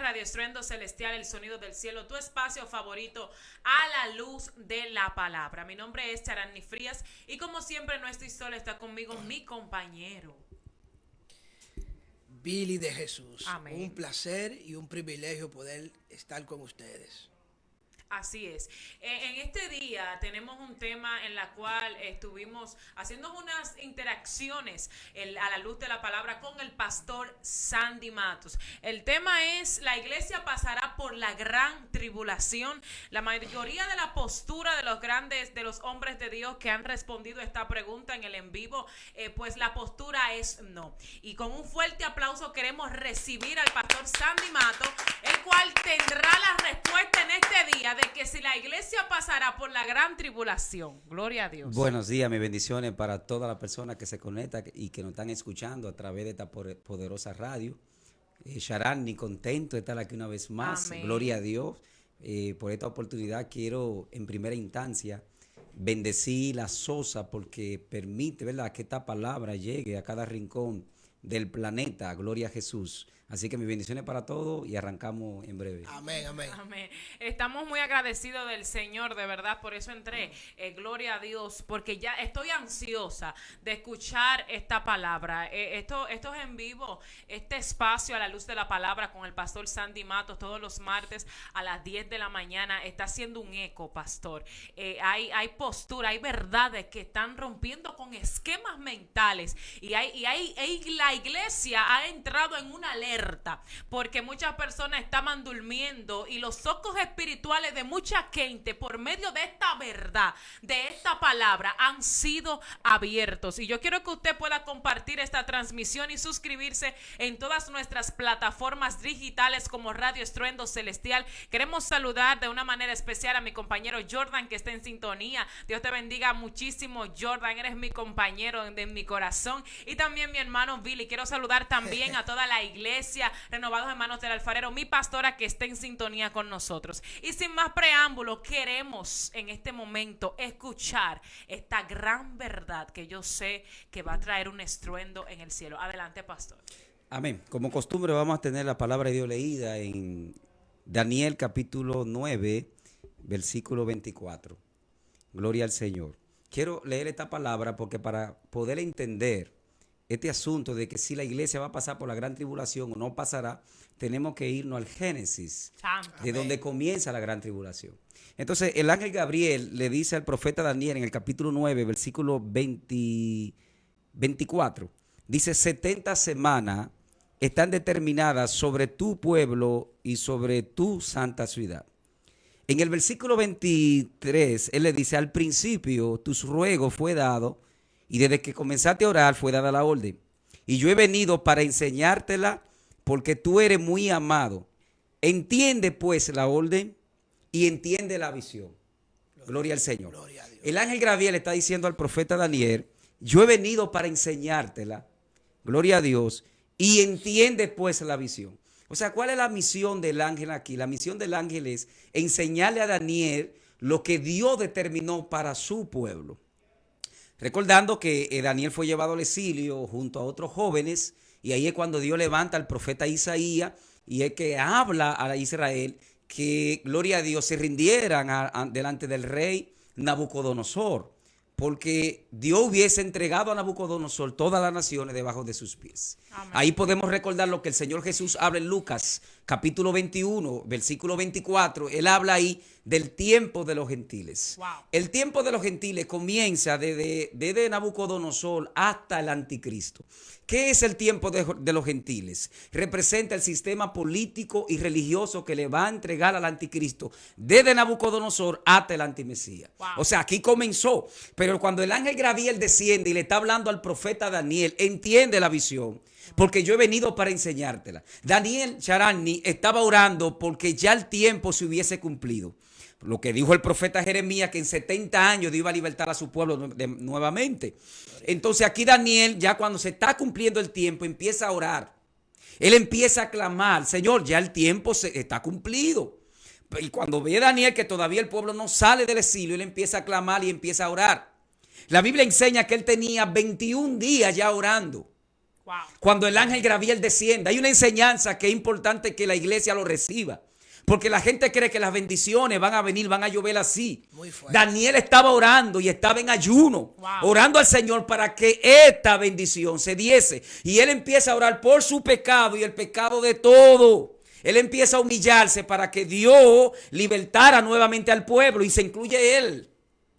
Radio Estruendo Celestial, el sonido del cielo, tu espacio favorito a la luz de la palabra. Mi nombre es Charani Frías y como siempre no estoy sola, está conmigo mi compañero Billy de Jesús. Amén. Un placer y un privilegio poder estar con ustedes. Así es. En este día tenemos un tema en la cual estuvimos haciendo unas interacciones a la luz de la palabra con el pastor Sandy Matos. El tema es: la iglesia pasará por la gran tribulación. La mayoría de la postura de los hombres de Dios que han respondido a esta pregunta en el en vivo, pues la postura es no. Y con un fuerte aplauso queremos recibir al pastor Sandy Matos, el cual tendrá la respuesta en este día de que si la iglesia pasará por la gran tribulación. Gloria a Dios. Buenos días, mis bendiciones para todas las personas que se conectan y que nos están escuchando a través de esta poderosa radio. Charani, contento de estar aquí una vez más. Amén. Gloria a Dios. Por esta oportunidad quiero en primera instancia bendecir la SOSA porque permite, ¿verdad?, que esta palabra llegue a cada rincón del planeta. Gloria a Jesús. Así que mis bendiciones para todos y arrancamos en breve. Amén, amén. Amén. Estamos muy agradecidos del Señor, de verdad, por eso entré. Gloria a Dios, porque ya estoy ansiosa de escuchar esta palabra. Esto es en vivo, este espacio a la luz de la palabra con el pastor Sandy Matos todos los martes a las 10 de la mañana. Está haciendo un eco, pastor. Hay postura, hay verdades que están rompiendo con esquemas mentales y la iglesia ha entrado en una alerta porque muchas personas estaban durmiendo y los ojos espirituales de mucha gente por medio de esta verdad, de esta palabra, han sido abiertos. Y yo quiero que usted pueda compartir esta transmisión y suscribirse en todas nuestras plataformas digitales como Radio Estruendo Celestial. Queremos saludar de una manera especial a mi compañero Jordan, que está en sintonía. Dios te bendiga muchísimo, Jordan, eres mi compañero de mi corazón. Y también mi hermano Billy. Quiero saludar también a toda la iglesia Renovados en Manos del Alfarero, mi pastora que está en sintonía con nosotros. Y sin más preámbulo, queremos en este momento escuchar esta gran verdad que yo sé que va a traer un estruendo en el cielo. Adelante, pastor. Amén. Como costumbre vamos a tener la palabra de Dios leída en Daniel capítulo 9, versículo 24. Gloria al Señor. Quiero leer esta palabra porque para poder entender este asunto de que si la iglesia va a pasar por la gran tribulación o no pasará, tenemos que irnos al Génesis, de donde comienza la gran tribulación. Entonces, el ángel Gabriel le dice al profeta Daniel en el capítulo 9, versículo 24, dice: 70 semanas están determinadas sobre tu pueblo y sobre tu santa ciudad. En el versículo 23, él le dice: al principio tus ruegos fue dado, y desde que comenzaste a orar fue dada la orden. Y yo he venido para enseñártela porque tú eres muy amado. Entiende pues la orden y entiende la visión. Gloria al Señor. Gloria a Dios. El ángel Gabriel está diciendo al profeta Daniel: yo he venido para enseñártela. Gloria a Dios. Y entiende pues la visión. O sea, ¿cuál es la misión del ángel aquí? La misión del ángel es enseñarle a Daniel lo que Dios determinó para su pueblo. Recordando que Daniel fue llevado al exilio junto a otros jóvenes, y ahí es cuando Dios levanta al profeta Isaías y es que habla a Israel que, gloria a Dios, se rindieran delante del rey Nabucodonosor, porque Dios hubiese entregado a Nabucodonosor todas las naciones debajo de sus pies. Amén. Ahí podemos recordar lo que el Señor Jesús habla en Lucas capítulo 21, versículo 24. Él habla ahí del tiempo de los gentiles. Wow. El tiempo de los gentiles comienza desde Nabucodonosor hasta el anticristo. ¿Qué es el tiempo de los gentiles? Representa el sistema político y religioso que le va a entregar al anticristo desde Nabucodonosor hasta el antimesías. Wow. O sea, aquí comenzó. Pero cuando el ángel Gabriel desciende y le está hablando al profeta Daniel, entiende la visión. Porque yo he venido para enseñártela. Daniel Charani estaba orando porque ya el tiempo se hubiese cumplido. Lo que dijo el profeta Jeremías, que en 70 años Dios iba a libertar a su pueblo nuevamente. Entonces aquí Daniel, ya cuando se está cumpliendo el tiempo, empieza a orar. Él empieza a clamar: Señor, ya el tiempo está cumplido. Y cuando ve a Daniel que todavía el pueblo no sale del exilio, él empieza a clamar y empieza a orar. La Biblia enseña que él tenía 21 días ya orando. Wow. Cuando el ángel Gabriel desciende. Hay una enseñanza que es importante que la iglesia lo reciba. Porque la gente cree que las bendiciones van a venir, van a llover así. Muy fuerte. Daniel estaba orando y estaba en ayuno, orando al Señor para que esta bendición se diese. Y él empieza a orar por su pecado y el pecado de todo. Él empieza a humillarse para que Dios libertara nuevamente al pueblo y se incluye él.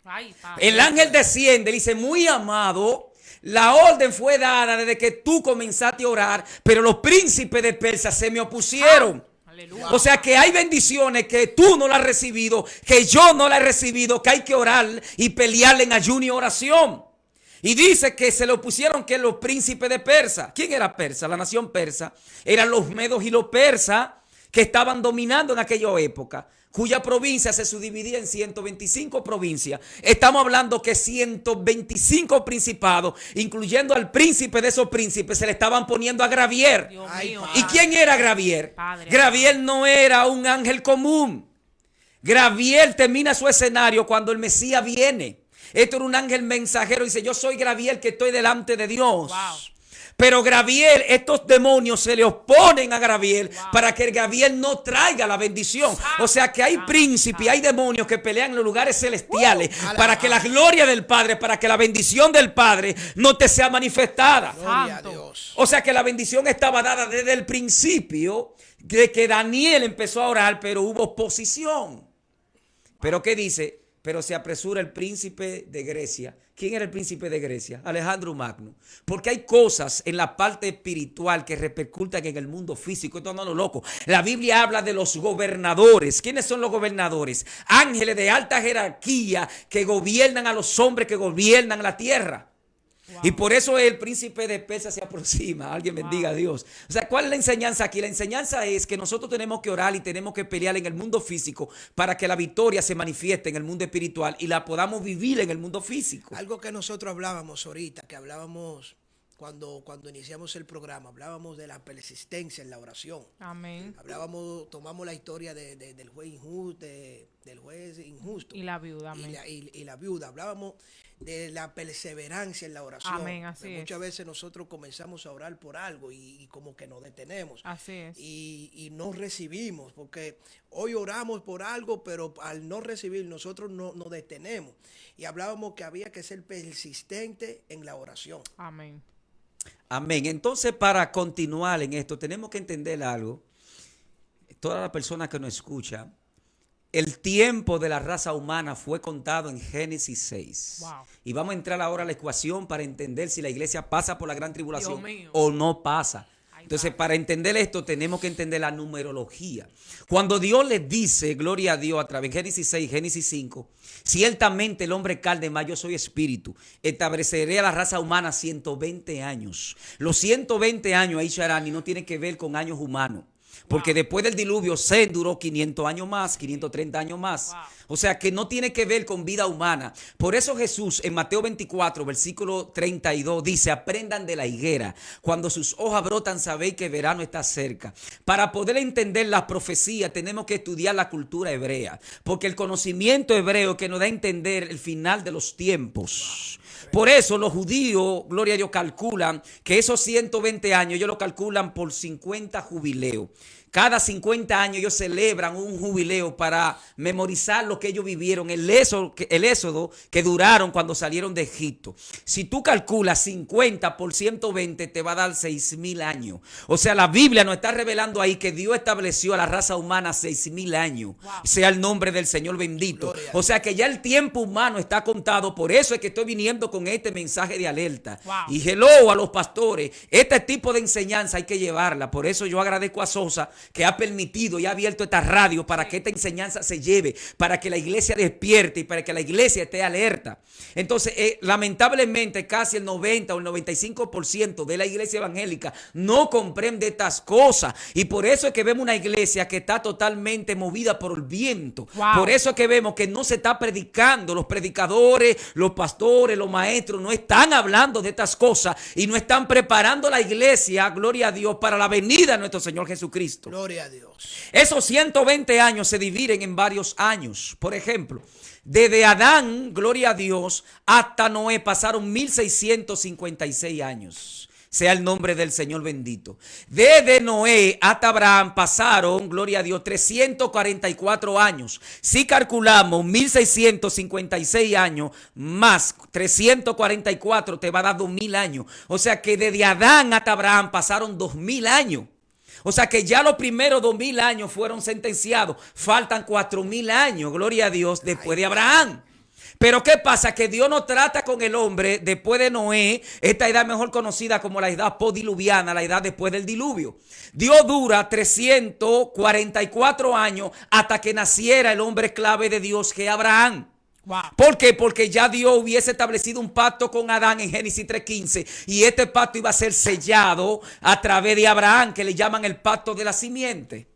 Ay, El ángel desciende y dice, muy amado, la orden fue dada desde que tú comenzaste a orar, pero los príncipes de Persia se me opusieron. Aleluya. O sea que hay bendiciones que tú no las has recibido, que yo no las he recibido, que hay que orar y pelear en ayuno y oración. Y dice que se le opusieron que los príncipes de Persia. ¿Quién era Persia? La nación persa. Eran los medos y los persas que estaban dominando en aquella época, cuya provincia se subdividía en 125 provincias. Estamos hablando que 125 principados, incluyendo al príncipe de esos príncipes, se le estaban poniendo a Gabriel. Dios Ay, mío. ¿Y quién era Gabriel? Padre. Gabriel no era un ángel común. Gabriel termina su escenario cuando el Mesías viene. Esto era un ángel mensajero. Dice, yo soy Gabriel que estoy delante de Dios. Wow. Pero Gabriel, estos demonios se le oponen a Gabriel para que Gabriel no traiga la bendición. O sea que hay príncipes, hay demonios que pelean en los lugares celestiales para que la gloria del Padre, para que la bendición del Padre no te sea manifestada. Gloria a Santo. Dios. O sea que la bendición estaba dada desde el principio de que Daniel empezó a orar, pero hubo oposición. Pero ¿qué dice? Pero se apresura el príncipe de Grecia. ¿Quién era el príncipe de Grecia? Alejandro Magno. Porque hay cosas en la parte espiritual que repercutan en el mundo físico. Esto no es lo loco. La Biblia habla de los gobernadores. ¿Quiénes son los gobernadores? Ángeles de alta jerarquía que gobiernan a los hombres que gobiernan la tierra. Wow. Y por eso el príncipe de Persia se aproxima. Alguien bendiga a Dios. O sea, ¿cuál es la enseñanza aquí? La enseñanza es que nosotros tenemos que orar y tenemos que pelear en el mundo físico para que la victoria se manifieste en el mundo espiritual y la podamos vivir en el mundo físico. Algo que nosotros hablábamos ahorita, que hablábamos cuando iniciamos el programa, hablábamos de la persistencia en la oración. Amén. Tomamos la historia del juez injusto. Y la viuda, amén. Y la viuda. Hablábamos de la perseverancia en la oración. Amén, así es. Muchas veces nosotros comenzamos a orar por algo y como que nos detenemos. Así es. Y no recibimos, porque hoy oramos por algo, pero al no recibir nosotros no nos detenemos. Y hablábamos que había que ser persistente en la oración. Amén. Amén. Entonces, para continuar en esto, tenemos que entender algo. Todas las personas que nos escuchan, el tiempo de la raza humana fue contado en Génesis 6. Wow. Y vamos a entrar ahora a la ecuación para entender si la iglesia pasa por la gran tribulación Dios mío. o no pasa. Entonces, para entender esto, tenemos que entender la numerología. Cuando Dios les dice, gloria a Dios, a través de Génesis 6, Génesis 5, ciertamente el hombre carne, más yo soy espíritu, estableceré a la raza humana 120 años. Los 120 años ahí, Sharani, no tienen que ver con años humanos. Porque después del diluvio, Sem duró 500 años más, 530 años más. Wow. O sea que no tiene que ver con vida humana. Por eso Jesús en Mateo 24, versículo 32 dice, aprendan de la higuera. Cuando sus hojas brotan, sabéis que el verano está cerca. Para poder entender las profecías tenemos que estudiar la cultura hebrea. Porque el conocimiento hebreo que nos da a entender el final de los tiempos. Por eso los judíos, gloria a Dios, calculan que esos 120 años, ellos lo calculan por 50 jubileos. Cada 50 años ellos celebran un jubileo para memorizar lo que ellos vivieron, el éxodo que duraron cuando salieron de Egipto. Si tú calculas 50 por 120 te va a dar 6,000 años. O sea, la Biblia nos está revelando ahí que Dios estableció a la raza humana 6,000 años. Wow. Sea el nombre del Señor bendito. Gloria. O sea que ya el tiempo humano está contado. Por eso es que estoy viniendo con este mensaje de alerta. Wow. Y hello a los pastores. Este tipo de enseñanza hay que llevarla. Por eso yo agradezco a Sosa que ha permitido y ha abierto esta radio para que esta enseñanza se lleve, para que la iglesia despierte y para que la iglesia esté alerta. Entonces, lamentablemente, casi el 90 o el 95% de la iglesia evangélica no comprende estas cosas. Y por eso es que vemos una iglesia que está totalmente movida por el viento. Wow. Por eso es que vemos que no se está predicando. Los predicadores, los pastores, los maestros no están hablando de estas cosas y no están preparando la iglesia, gloria a Dios, para la venida de nuestro Señor Jesucristo. Gloria a Dios. Esos 120 años se dividen en varios años. Por ejemplo, desde Adán, gloria a Dios, hasta Noé pasaron 1656 años. Sea el nombre del Señor bendito. Desde Noé hasta Abraham pasaron, gloria a Dios, 344 años. Si calculamos 1656 años más 344 te va a dar 2000 años. O sea que desde Adán hasta Abraham pasaron 2000 años. O sea que ya los primeros 2000 años fueron sentenciados. Faltan 4000 años, gloria a Dios, después de Abraham. Pero ¿qué pasa? Que Dios no trata con el hombre después de Noé, esta edad mejor conocida como la edad postdiluviana, la edad después del diluvio. Dios dura 344 años hasta que naciera el hombre clave de Dios, que es Abraham. Wow. ¿Por qué? Porque ya Dios hubiese establecido un pacto con Adán en Génesis 3:15 y este pacto iba a ser sellado a través de Abraham, que le llaman el pacto de la simiente.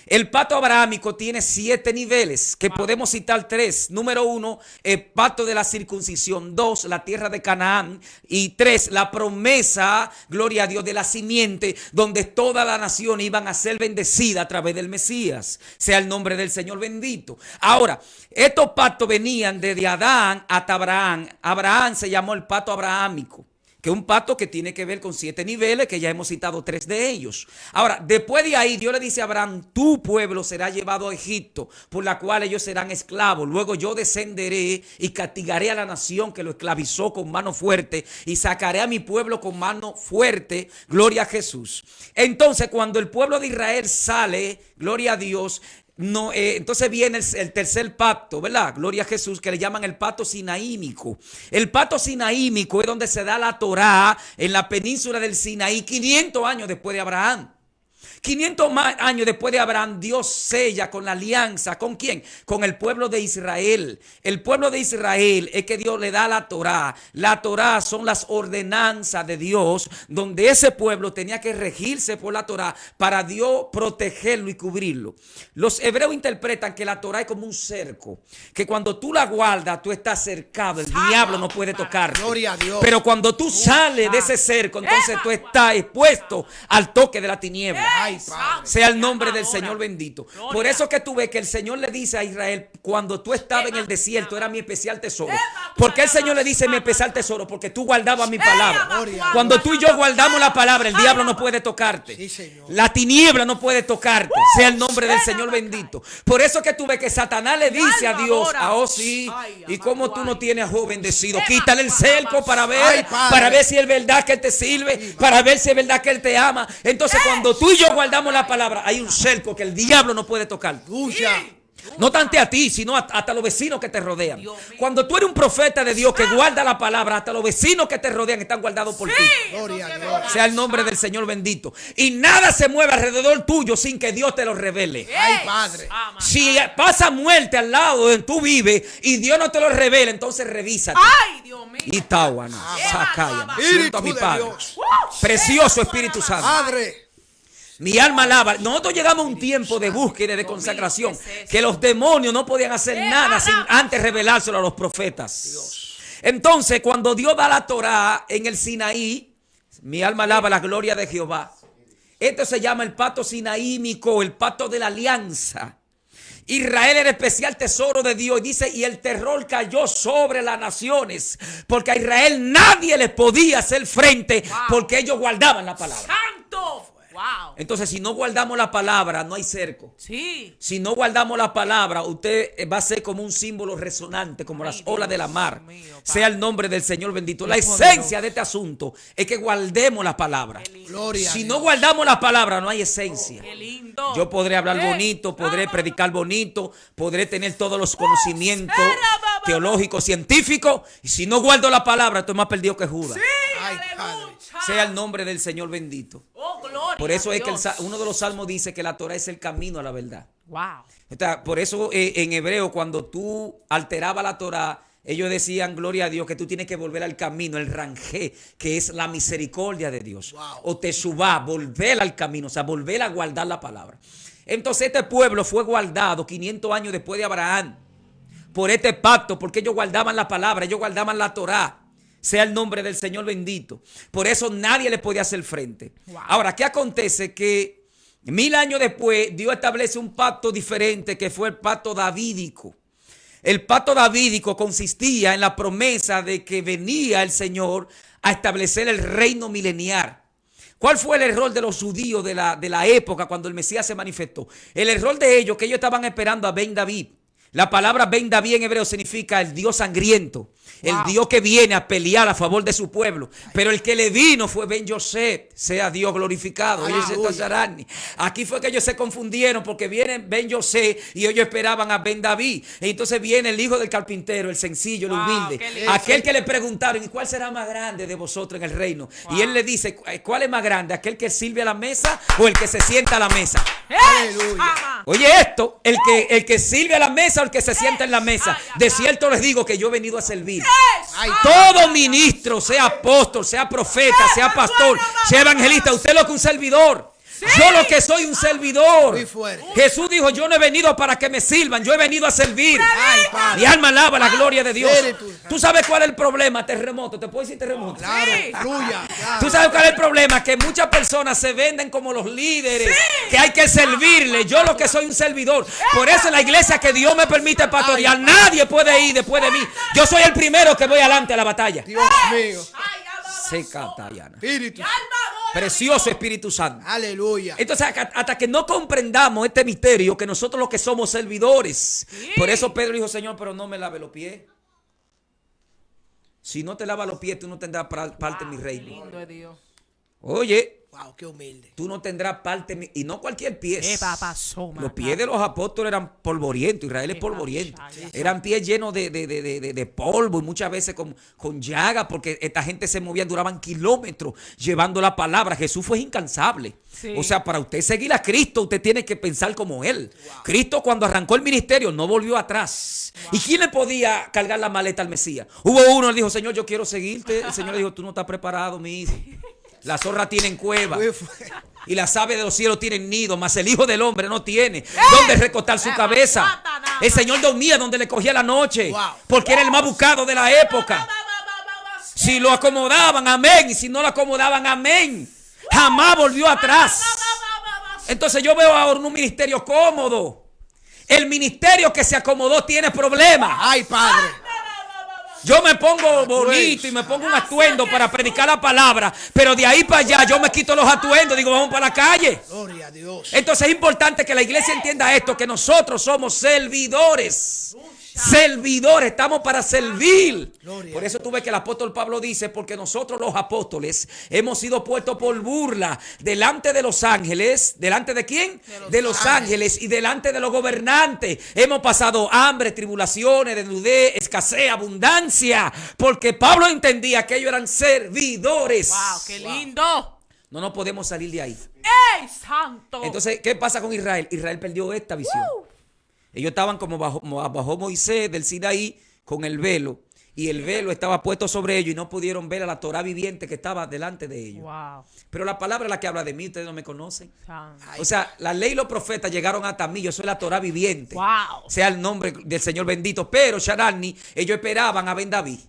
El pacto abrahámico tiene 7 niveles, que podemos citar 3. Número 1, el pacto de la circuncisión. 2, la tierra de Canaán. Y 3, la promesa, gloria a Dios, de la simiente, donde toda la nación iban a ser bendecida a través del Mesías. Sea el nombre del Señor bendito. Ahora, estos pactos venían desde Adán hasta Abraham. Abraham se llamó el pacto abrahámico, que es un pacto que tiene que ver con 7 niveles, que ya hemos citado 3 de ellos. Ahora, después de ahí, Dios le dice a Abraham, tu pueblo será llevado a Egipto, por la cual ellos serán esclavos. Luego yo descenderé y castigaré a la nación que lo esclavizó con mano fuerte y sacaré a mi pueblo con mano fuerte. Gloria a Jesús. Entonces, cuando el pueblo de Israel sale, gloria a Dios, no, entonces viene el tercer pacto, ¿verdad? Gloria a Jesús, que le llaman el pacto sinaímico. El pacto sinaímico es donde se da la Torá en la península del Sinaí 500 años después de Abraham. 500 años después de Abraham, Dios sella con la alianza. ¿Con quién? Con el pueblo de Israel. El pueblo de Israel es que Dios le da la Torá. La Torá son las ordenanzas de Dios, donde ese pueblo tenía que regirse por la Torá para Dios protegerlo y cubrirlo. Los hebreos interpretan que la Torá es como un cerco, que cuando tú la guardas, tú estás cercado. El diablo no puede tocarte. Gloria a Dios. Pero cuando tú sales de ese cerco, entonces tú estás expuesto al toque de la tiniebla. Ay, Padre. Sea el nombre del Señor bendito. Por eso que tú ves que el Señor le dice a Israel, cuando tú estabas en el desierto, era mi especial tesoro. ¿Por qué el Señor le dice mi especial tesoro? Porque tú guardabas mi palabra. Cuando tú y yo guardamos la palabra, el diablo no puede tocarte. Sí, Señor. La tiniebla no puede tocarte. Sea el nombre del Señor bendito. Por eso que tú ves que Satanás le dice a Dios, oh sí, y como tú no tienes a Job bendecido, quítale el cerco para ver, si es verdad que él te sirve, para ver si es verdad que él te ama. Entonces cuando tú y yo guardamos la palabra, hay un cerco que el diablo no puede tocar. No tanto a ti, sino hasta los vecinos que te rodean. Cuando tú eres un profeta de Dios que guarda la palabra, hasta los vecinos que te rodean están guardados por ti. Gloria a Dios. Sea el nombre del Señor bendito. Y nada se mueve alrededor tuyo sin que Dios te lo revele. Ay, Padre. Si pasa muerte al lado donde tú vives y Dios no te lo revela, entonces revísate. Ay, Dios mío. Y Tawana, Sacaya, siento a mi Espíritu de Padre. Dios. Precioso Espíritu Santo. Padre. Mi alma alaba. Nosotros llegamos a un tiempo de búsqueda y de consagración que los demonios no podían hacer nada sin antes revelárselo a los profetas. Entonces, cuando Dios da la Torá en el Sinaí, mi alma alaba la gloria de Jehová. Esto se llama el pacto sinaímico, el pacto de la alianza. Israel era especial tesoro de Dios. Y dice, y el terror cayó sobre las naciones, porque a Israel nadie le podía hacer frente, porque ellos guardaban la palabra. ¡Santo! Wow. Entonces, si no guardamos la palabra, no hay cerco. Sí. Si no guardamos la palabra, usted va a ser como un símbolo resonante, como las olas de la mar. Sea el nombre del Señor bendito. La esencia de este asunto es que guardemos la palabra. Gloria. Si no guardamos la palabra, no hay esencia. Qué lindo. Yo podré hablar bonito, podré predicar bonito, podré tener todos los conocimientos teológicos, científicos. Y si no guardo la palabra, estoy más perdido que Judas. Ay, Padre. Sea el nombre del Señor bendito. Oh, gloria. Por eso es que Dios. uno de los salmos dice que la Torah es el camino a la verdad. Wow. Por eso en hebreo, cuando tú alterabas la Torah, ellos decían, gloria a Dios, que tú tienes que volver al camino, el rangé, que es la misericordia de Dios. Wow. O teshuvá, volver al camino, o sea, volver a guardar la palabra. Entonces este pueblo fue guardado 500 años después de Abraham por este pacto, porque ellos guardaban la palabra, ellos guardaban la Torah. Sea el nombre del Señor bendito. Por eso nadie le podía hacer frente. Wow. Ahora, ¿qué acontece? Que 1000 años después Dios establece un pacto diferente, que fue el pacto davídico. El pacto davídico consistía en la promesa de que venía el Señor a establecer el reino milenial. ¿Cuál fue el error de los judíos de la época cuando el Mesías se manifestó? El error de ellos, que ellos estaban esperando a Ben David. La palabra Ben David en hebreo significa el Dios sangriento, el Dios que viene a pelear a favor de su pueblo. Pero el que le vino fue Ben Yosef, sea Dios glorificado. Aquí fue que ellos se confundieron porque viene Ben Yosef y ellos esperaban a Ben David. Y entonces viene el hijo del carpintero, el sencillo, el humilde, aquel que le preguntaron, ¿y cuál será más grande de vosotros en el reino? Y él le dice, ¿cuál es más grande? ¿Aquel que sirve a la mesa o el que se sienta a la mesa? Oye esto, el que sirve a la mesa o el que se sienta en la mesa. De cierto les digo que yo he venido a servir. Todo ministro, sea apóstol, sea profeta, sea pastor, sea evangelista, usted es lo que un servidor. Yo lo que soy un servidor. Jesús dijo, yo no he venido para que me sirvan, yo he venido a servir. Mi alma alaba la gloria de Dios. ¿Tú sabes cuál es el problema? Terremoto, ¿te puedo decir terremoto? Claro, fluya. ¿Tú sabes cuál es el problema? Que muchas personas se venden como los líderes, que hay que servirle. Yo lo que soy un servidor. Por eso en la iglesia que Dios me permite pastorear, nadie puede ir después de mí. Yo soy el primero que voy adelante a la batalla. Dios mío. Espíritu. Precioso Espíritu Santo. Aleluya. Entonces, hasta que no comprendamos este misterio, que nosotros los que somos servidores. Por eso Pedro dijo, Señor, pero no me lave los pies. Si no te lava los pies, tú no tendrás parte en mi reino. Lindo es Dios. Oye. Wow, qué humilde. Tú no tendrás parte en mi, y no cualquier pie. Los Los pies de los apóstoles eran polvorientos. Israel es polvoriento. Eran pies llenos de polvo y muchas veces con llagas, porque esta gente se movía, duraban kilómetros llevando la palabra. Jesús fue incansable. Sí. O sea, para usted seguir a Cristo, usted tiene que pensar como Él. Wow. Cristo, cuando arrancó el ministerio, no volvió atrás. Wow. ¿Y quién le podía cargar la maleta al Mesías? Hubo uno que dijo, Señor, yo quiero seguirte. El Señor le dijo, tú no estás preparado, mi hijo. Las zorras tienen cueva y las aves de los cielos tienen nido, mas el Hijo del Hombre no tiene donde recostar su cabeza. El Señor dormía donde le cogía la noche, porque era el más buscado de la época. Si lo acomodaban, amén, y si no lo acomodaban, amén. Jamás volvió atrás. Entonces yo veo ahora un ministerio cómodo. El ministerio que se acomodó tiene problemas. Ay, Padre. Yo me pongo bonito y me pongo un atuendo para predicar la palabra, pero de ahí para allá yo me quito los atuendos, digo, vamos para la calle. Gloria a Dios. Entonces es importante que la iglesia entienda esto, que nosotros somos servidores. Servidores, estamos para servir. Por eso tú ves que el apóstol Pablo dice, porque nosotros los apóstoles hemos sido puestos por burla delante de los ángeles. ¿Delante de quién? De los ángeles y delante de los gobernantes. Hemos pasado hambre, tribulaciones, desnudez, escasez, abundancia, porque Pablo entendía que ellos eran servidores. ¡Wow, qué lindo! No nos podemos salir de ahí. ¡Ey, santo! Entonces, ¿qué pasa con Israel? Israel perdió esta visión. Ellos estaban como bajo Moisés del Sinaí con el velo. Y el velo estaba puesto sobre ellos y no pudieron ver a la Torá viviente que estaba delante de ellos. Wow. Pero la palabra es la que habla de mí, ustedes no me conocen. O sea, la ley y los profetas llegaron hasta mí, yo soy la Torá viviente. Wow. Sea el nombre del Señor bendito. Pero Sharani, ellos esperaban a Ben David.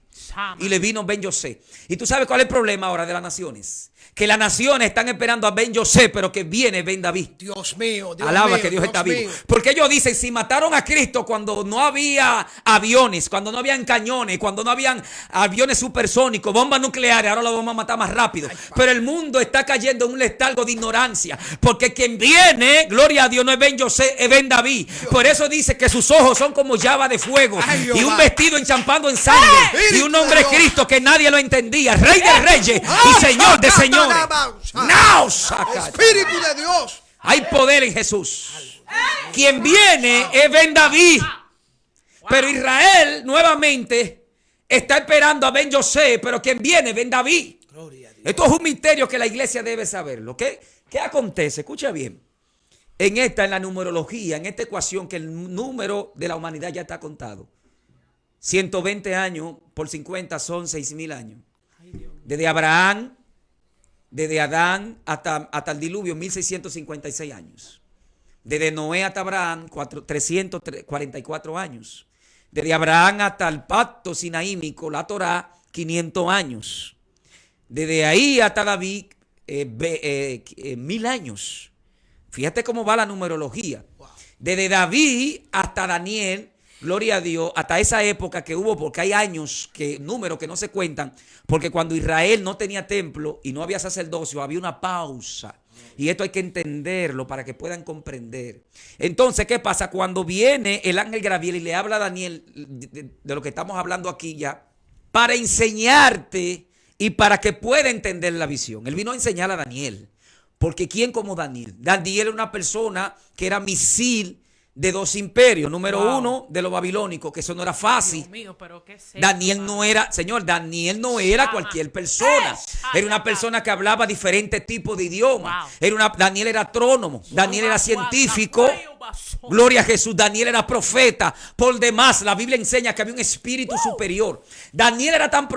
Y le vino Ben Yosef. ¿Y tú sabes cuál es el problema ahora de las naciones? Que las naciones están esperando a Ben Yosef, pero que viene Ben David. Dios mío, Dios Alaba mío, que Dios está vivo. mío. Porque ellos dicen, si mataron a Cristo cuando no había aviones, cuando no habían cañones, cuando no habían aviones supersónicos, bombas nucleares, ahora lo vamos a matar más rápido. Pero el mundo está cayendo en un letargo de ignorancia. Porque quien viene, gloria a Dios, no es Ben Yosef, es Ben David. Dios. Por eso dice que sus ojos son como llava de fuego. Ay, y un vestido enchampado en sangre. Y un nombre de Cristo que nadie lo entendía. Rey de reyes y Señor de señores. No, saca. Espíritu de Dios. Hay poder en Jesús. Quien viene es Ben David. Pero Israel nuevamente está esperando a Ben Yosef, pero quien viene es Ben David. Esto es un misterio que la iglesia debe saberlo. ¿Qué acontece? Escucha bien. En la numerología, en esta ecuación, que el número de la humanidad ya está contado. 120 años por 50 son 6,000 años. Desde Abraham, desde Adán hasta el diluvio, 1656 años. Desde Noé hasta Abraham, 344 años. Desde Abraham hasta el pacto sinaímico, la Torá, 500 años. Desde ahí hasta David, 1000 años. Fíjate cómo va la numerología. Desde David hasta Daniel, gloria a Dios, hasta esa época que hubo, porque hay años, números que no se cuentan, porque cuando Israel no tenía templo y no había sacerdocio, había una pausa. Y esto hay que entenderlo para que puedan comprender. Entonces, ¿qué pasa? Cuando viene el ángel Gabriel y le habla a Daniel de lo que estamos hablando aquí ya, para enseñarte y para que pueda entender la visión. Él vino a enseñar a Daniel. Porque ¿quién como Daniel? Daniel era una persona que era misil de dos imperios. Número uno, de los babilónicos, que eso no era fácil. Dios mío, pero ¿qué es eso, Daniel no era, señor, Daniel no era cualquier persona. Era una persona que hablaba diferentes tipos de idiomas. Daniel era astrónomo, Daniel era científico. Gloria a Jesús. Daniel era profeta. Por demás, la Biblia enseña que había un espíritu superior. Daniel era tan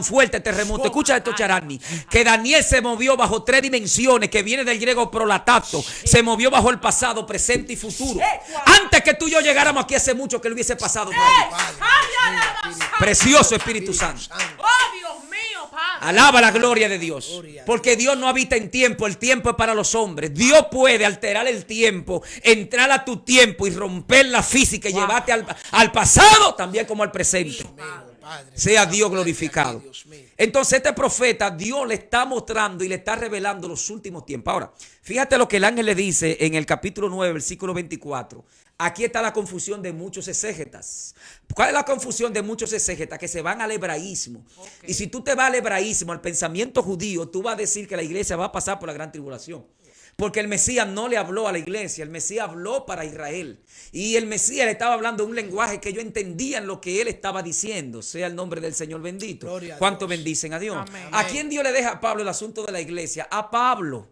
fuerte, terremoto. Escucha esto, Charani, que Daniel se movió bajo 3 dimensiones, que viene del griego prolatato. Se movió bajo el pasado, presente y futuro. Antes que tú y yo llegáramos aquí hace mucho que lo hubiese pasado por aquí. Precioso Espíritu Santo. Oh, Dios mío, Padre. Alaba la gloria de Dios. Porque Dios no habita en tiempo. El tiempo es para los hombres. Dios puede alterar el tiempo, entrar a tu tiempo y romper la física y llevarte al pasado también como al presente. Sea Dios glorificado. Entonces este profeta, Dios le está mostrando y le está revelando los últimos tiempos. Ahora, fíjate lo que el ángel le dice en el capítulo 9, versículo 24. Aquí está la confusión de muchos exégetas. ¿Cuál es la confusión de muchos exégetas? Que se van al hebraísmo. Y si tú te vas al hebraísmo, al pensamiento judío, tú vas a decir que la iglesia va a pasar por la gran tribulación. Porque el Mesías no le habló a la iglesia, el Mesías habló para Israel. Y el Mesías le estaba hablando un lenguaje que ellos entendían lo que él estaba diciendo. Sea el nombre del Señor bendito. ¿Cuánto bendicen a Dios? Amén. ¿A quién Dios le deja a Pablo el asunto de la iglesia? A Pablo.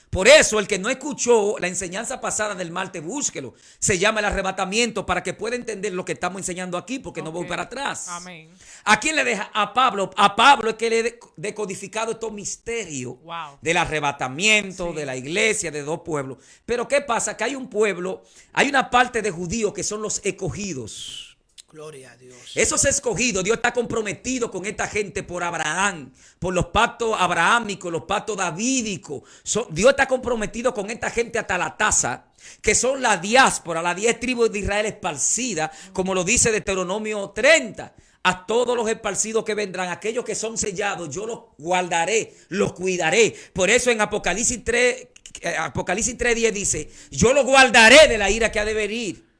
Por eso el que no escuchó la enseñanza pasada del martes, búsquelo. Se llama el arrebatamiento para que pueda entender lo que estamos enseñando aquí, porque no voy para atrás. Amén. ¿A quién le deja? A Pablo. A Pablo es que le he decodificado estos misterios del arrebatamiento, de la iglesia, de 2 pueblos. Pero ¿qué pasa? Que hay un pueblo, hay una parte de judíos que son los escogidos. Gloria a Dios. Esos escogidos, Dios está comprometido con esta gente por Abraham, por los pactos abrahámicos, los pactos davídicos. Dios está comprometido con esta gente hasta la tasa, que son la diáspora, las 10 tribus de Israel esparcidas, como lo dice Deuteronomio 30. A todos los esparcidos que vendrán, aquellos que son sellados, yo los guardaré, los cuidaré. Por eso en Apocalipsis 3:10 dice, yo los guardaré de la ira que ha de venir.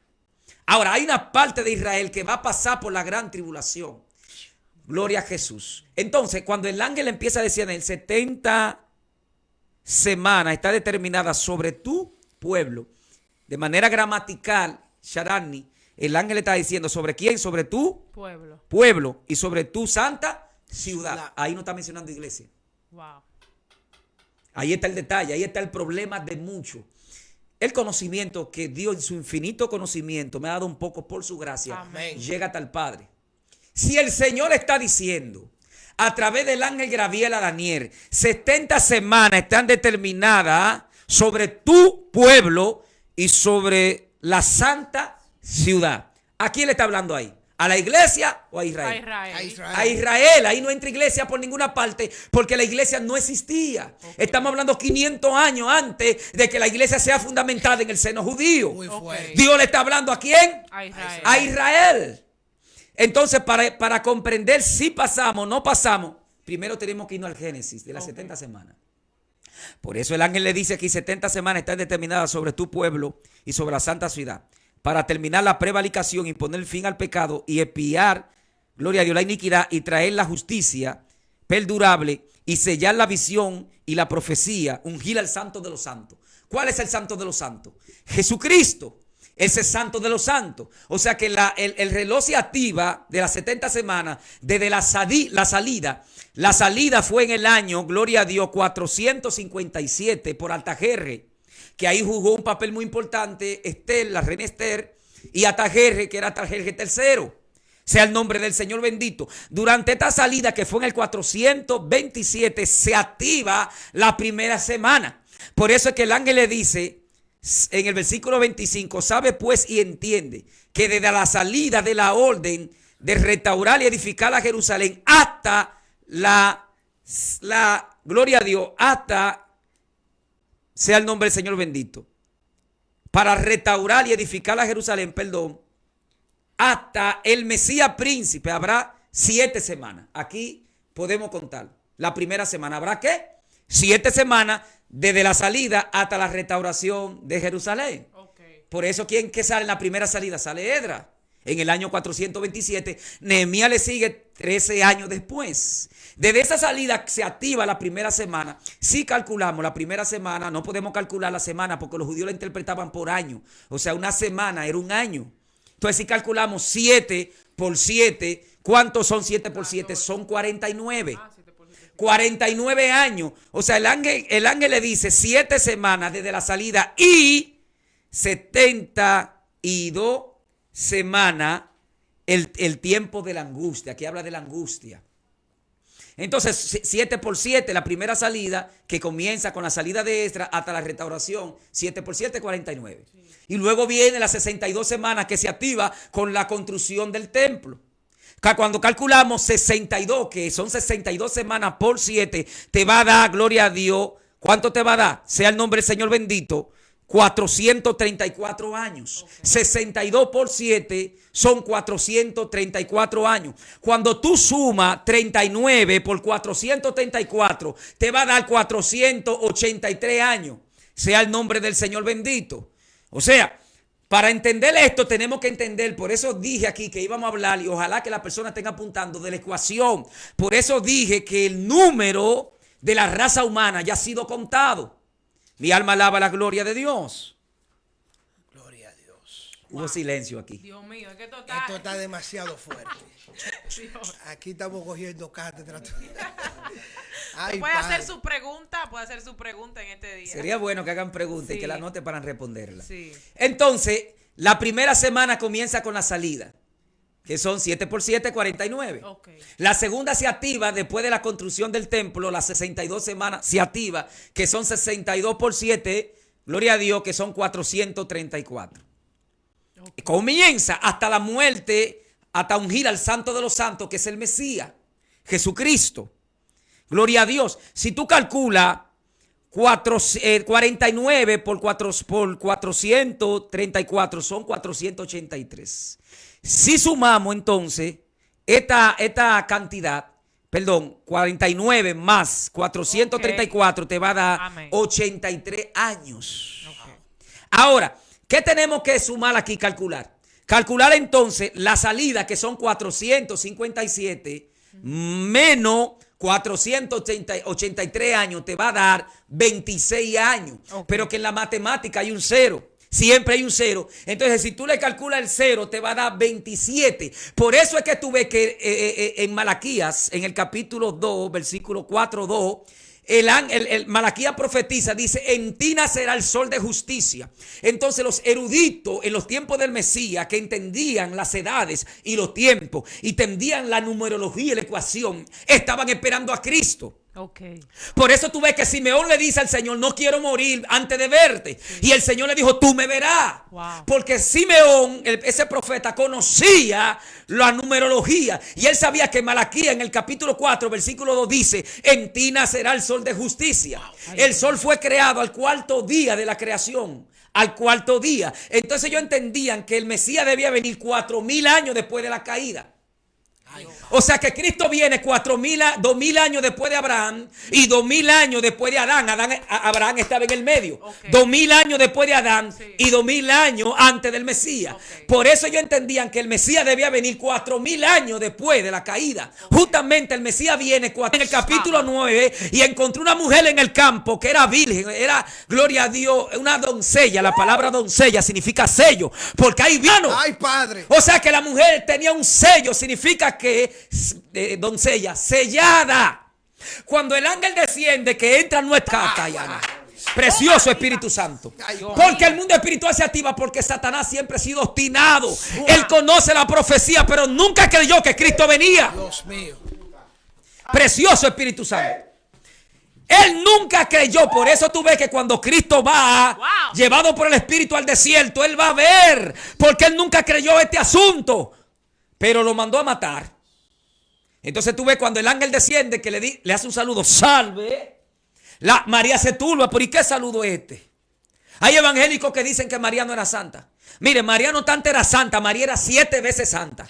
Ahora, hay una parte de Israel que va a pasar por la gran tribulación. Gloria a Jesús. Entonces, cuando el ángel empieza a decir en el 70 semanas está determinada sobre tu pueblo, de manera gramatical, Sharani, el ángel está diciendo sobre quién, sobre tu pueblo y sobre tu santa ciudad. Ahí no está mencionando iglesia. Ahí está el detalle, ahí está el problema de muchos. El conocimiento que Dios en su infinito conocimiento me ha dado un poco por su gracia. Amén. Llega hasta el Padre. Si el Señor está diciendo a través del ángel Gabriel a Daniel, 70 semanas están determinadas sobre tu pueblo y sobre la santa ciudad. ¿A quién le está hablando ahí? ¿A la iglesia o a Israel? A Israel. Ahí no entra iglesia por ninguna parte porque la iglesia no existía. Estamos hablando 500 años antes de que la iglesia sea fundamentada en el seno judío. Dios le está hablando ¿a quién? A Israel. Entonces, para comprender si pasamos o no pasamos, primero tenemos que irnos al Génesis de las 70 semanas. Por eso el ángel le dice aquí 70 semanas están determinadas sobre tu pueblo y sobre la santa ciudad, para terminar la prevaricación y poner fin al pecado y expiar, gloria a Dios, la iniquidad y traer la justicia perdurable y sellar la visión y la profecía, ungir al santo de los santos. ¿Cuál es el santo de los santos? Jesucristo. Ese es santo de los santos. O sea que el reloj se activa de las 70 semanas desde la salida. La salida fue en el año, gloria a Dios, 457 por Artajerjes, que ahí jugó un papel muy importante Esther, la reina Esther, y Artajerjes, que era Artajerjes III. Sea el nombre del Señor bendito. Durante esta salida, que fue en el 427, se activa la primera semana. Por eso es que el ángel le dice en el versículo 25, sabe pues y entiende que desde la salida de la orden de restaurar y edificar a Jerusalén hasta la gloria a Dios, hasta, sea el nombre del Señor bendito, para restaurar y edificar a Jerusalén, hasta el Mesías príncipe habrá 7 semanas. Aquí podemos contar. La primera semana habrá ¿qué? 7 semanas desde la salida hasta la restauración de Jerusalén. Okay. Por eso, ¿quién que sale en la primera salida? Sale Esdras. En el año 427, Nehemías le sigue 13 años después. Desde esa salida se activa la primera semana. Si calculamos la primera semana, no podemos calcular la semana porque los judíos la interpretaban por año. O sea, una semana era un año. Entonces, si calculamos 7 por 7, ¿cuántos son 7 por 7? Son 49. 49 años. O sea, el ángel le dice 7 semanas desde la salida y 72 semana el tiempo de la angustia. Aquí habla de la angustia. Entonces, 7 por 7, la primera salida, que comienza con la salida de Esdras hasta la restauración, 7 por 7, 49. Sí. Y luego viene las 62 semanas que se activa con la construcción del templo. Cuando calculamos 62, que son 62 semanas por 7, te va a dar, gloria a Dios, ¿cuánto te va a dar? Sea el nombre del Señor bendito. 434 años. Okay. 62 por 7 son 434 años. Cuando tú sumas 39 por 434, te va a dar 483 años. Sea el nombre del Señor bendito. O sea, para entender esto tenemos que entender, por eso dije aquí que íbamos a hablar y ojalá que la persona esté apuntando de la ecuación. Por eso dije que el número de la raza humana ya ha sido contado. Mi alma alaba la gloria de Dios. Gloria a Dios. Hubo silencio aquí. Dios mío, es que esto está demasiado fuerte. Aquí estamos cogiendo cátedra. Puede hacer su pregunta en este día. Sería bueno que hagan preguntas y que la anoten para responderla. Sí. Entonces, la primera semana comienza con la salida, que son 7 por 7, 49. Okay. La segunda se activa después de la construcción del templo, las 62 semanas se activa, que son 62 por 7, gloria a Dios, que son 434. Okay. Comienza hasta la muerte, hasta ungir al Santo de los Santos, que es el Mesías, Jesucristo. Gloria a Dios. Si tú calculas 49 por 434 son 483. Si sumamos entonces esta cantidad, 49 más 434 te va a dar Amén. 83 años. Okay. Ahora, ¿qué tenemos que sumar aquí, calcular? Calcular entonces la salida, que son 457 menos 483 años, te va a dar 26 años. Okay. Pero que en la matemática hay un cero. Siempre hay un cero. Entonces, si tú le calculas el cero, te va a dar 27. Por eso es que tú ves que en Malaquías, en el capítulo 2, versículo 4:2, el Malaquías profetiza, dice, en ti nacerá el sol de justicia. Entonces los eruditos en los tiempos del Mesías, que entendían las edades y los tiempos y entendían la numerología y la ecuación, estaban esperando a Cristo. Okay. Por eso tú ves que Simeón le dice al Señor, no quiero morir antes de verte. Sí. Y el Señor le dijo, tú me verás. Wow. Porque Simeón, ese profeta, conocía la numerología. Y él sabía que Malaquías en el capítulo 4, versículo 2 dice, en ti nacerá el sol de justicia. Wow. El sol fue creado al 4º día de la creación. Al 4º día. Entonces ellos entendían que el Mesías debía venir 4,000 años después de la caída. O sea que Cristo viene 2,000 años después de Abraham y 2,000 años después de Adán. Abraham estaba en el medio. Okay. 2,000 años después de Adán, sí. Y 2,000 años antes del Mesías. Okay. Por eso ellos entendían que el Mesías debía venir 4,000 años después de la caída. Okay. Justamente el Mesías viene en el capítulo 9 y encontró una mujer en el campo que era virgen, era, gloria a Dios, una doncella. La palabra doncella significa sello, porque hay vino. Ay, Padre. O sea que la mujer tenía un sello, significa que doncella sellada. Cuando el ángel desciende, que entra no escapa, Yana. Precioso Espíritu Santo. Porque el mundo espiritual se activa porque Satanás siempre ha sido obstinado. Él conoce la profecía, pero nunca creyó que Cristo venía. Dios mío. Precioso Espíritu Santo. Él nunca creyó. Por eso tú ves que cuando Cristo va, llevado por el Espíritu al desierto, él va a ver. Porque él nunca creyó este asunto, pero lo mandó a matar. Entonces tú ves cuando el ángel desciende que le hace un saludo, salve. María se turba, ¿por qué saludo este? Hay evangélicos que dicen que María no era santa. Mire, María no tanto era santa, María era 7 veces santa.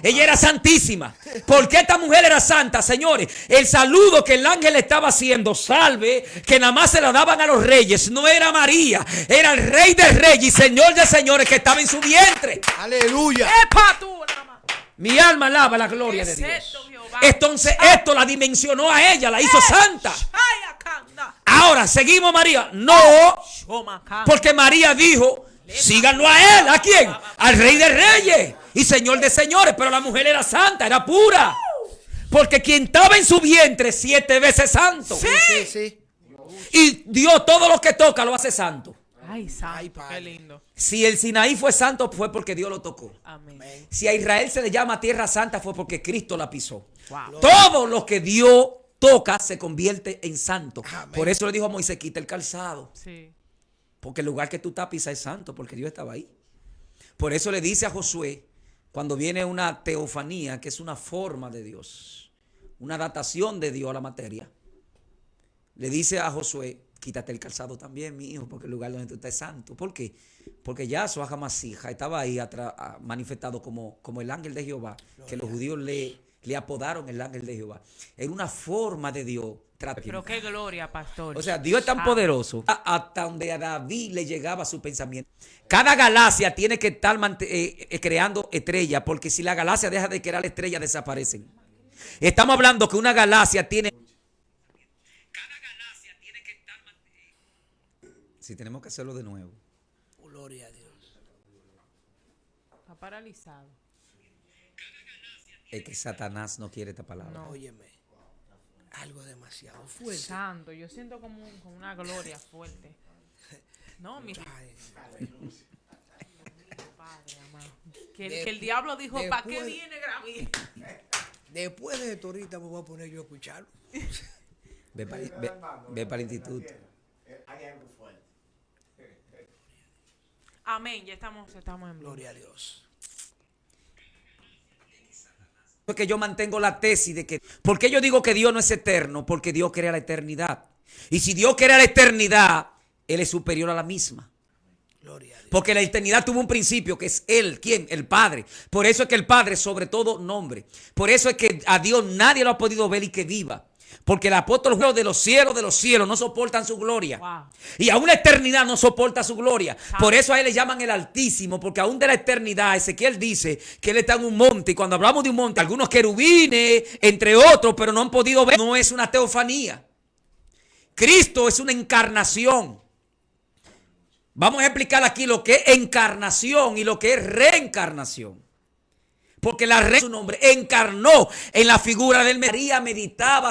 Ella era santísima. ¿Por qué esta mujer era santa, señores? El saludo que el ángel estaba haciendo, salve, que nada más se lo daban a los reyes, no era María, era el rey de reyes y señor de señores que estaba en su vientre. Aleluya. ¡Epa tú, nada más! Mi alma alaba la gloria ¿Qué de es Dios. esto, Jehová? Entonces esto la dimensionó a ella, la hizo santa. Ay, acá anda. Ahora, ¿seguimos María? No, Shoma, acá. porque María dijo, síganlo a él. ¿A quién? Al rey de reyes y señor de señores. Pero la mujer era santa, era pura. Porque quien estaba en su vientre 7 veces santo. Sí. Y Dios todo lo que toca lo hace santo. Ay, santo, Ay, qué padre. lindo. Si el Sinaí fue santo fue porque Dios lo tocó. Amén. Si a Israel se le llama tierra santa fue porque Cristo la pisó. Wow. Todo lo que Dios toca se convierte en santo. Amén. Por eso le dijo a Moisés, quita el calzado. Sí. Porque el lugar que tú estás pisando es santo, porque Dios estaba ahí. Por eso le dice a Josué, cuando viene una teofanía, que es una forma de Dios, una datación de Dios a la materia, le dice a Josué, quítate el calzado también, mi hijo, porque el lugar donde tú estás es santo. ¿Por qué? Porque Yahshua HaMashiach estaba ahí manifestado como el ángel de Jehová, que los judíos le apodaron el ángel de Jehová. Era una forma de Dios. Pero qué gloria, pastor. O sea, Dios es tan poderoso hasta donde a David le llegaba su pensamiento. Cada galaxia tiene que estar creando estrellas, porque si la galaxia deja de crear estrellas, desaparecen. Estamos hablando que una galaxia tiene... Cada galaxia tiene que estar... Si tenemos que hacerlo de nuevo. Gloria a Dios. Está paralizado. Es que Satanás no quiere esta palabra. No. Óyeme. Algo demasiado fuerte. Santo, yo siento como una gloria fuerte. No, mira. Ay, Padre, amado. Que el diablo dijo, ¿para qué viene Gabriel? después de esto ahorita me voy a poner yo a escucharlo. Ve para el instituto. Hay algo fuerte. Amén, ya estamos en Gloria a Dios. Que yo mantengo la tesis de que... ¿Por qué yo digo que Dios no es eterno? Porque Dios crea la eternidad. Y si Dios crea la eternidad, Él es superior a la misma. Gloria a Dios. Porque la eternidad tuvo un principio que es Él. ¿Quién? El Padre. Por eso es que el Padre, sobre todo, nombre. Por eso es que a Dios nadie lo ha podido ver y que viva. Porque el apóstol de los cielos no soportan su gloria. Wow. Y aún la eternidad no soporta su gloria. Por eso a él le llaman el Altísimo, porque aún de la eternidad, Ezequiel dice que él está en un monte. Y cuando hablamos de un monte, algunos querubines, entre otros, pero no han podido ver. No es una teofanía. Cristo es una encarnación. Vamos a explicar aquí lo que es encarnación y lo que es reencarnación. Porque su nombre encarnó en la figura del María, meditaba.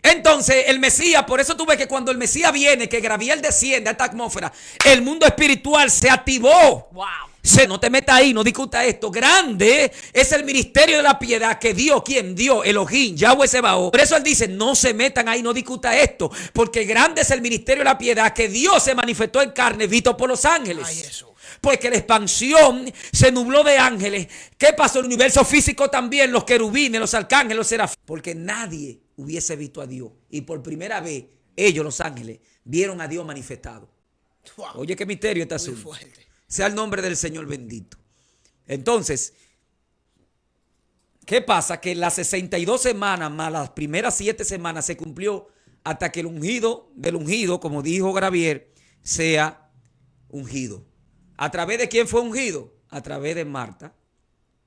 Entonces el Mesías, por eso tú ves que cuando el Mesías viene, que Gabriel desciende a esta atmósfera, el mundo espiritual se activó. Wow. No te metas ahí, no discuta esto. Grande es el ministerio de la piedad que dio, ¿quién dio? Elohim, Yahweh Sebaot. Por eso él dice, no se metan ahí, no discuta esto. Porque grande es el ministerio de la piedad que Dios se manifestó en carne, visto por los ángeles. Ay, eso. Porque la expansión se nubló de ángeles. ¿Qué pasó? El universo físico también, los querubines, los arcángeles, los serafines. Porque nadie hubiese visto a Dios. Y por primera vez, ellos, los ángeles, vieron a Dios manifestado. Wow. Oye, qué misterio está Muy asunto. fuerte. Sea el nombre del Señor bendito. Entonces, ¿qué pasa? Que las 62 semanas más las primeras 7 semanas se cumplió hasta que el ungido del ungido, como dijo Gabriel, sea ungido. ¿A través de quién fue ungido? A través de Marta,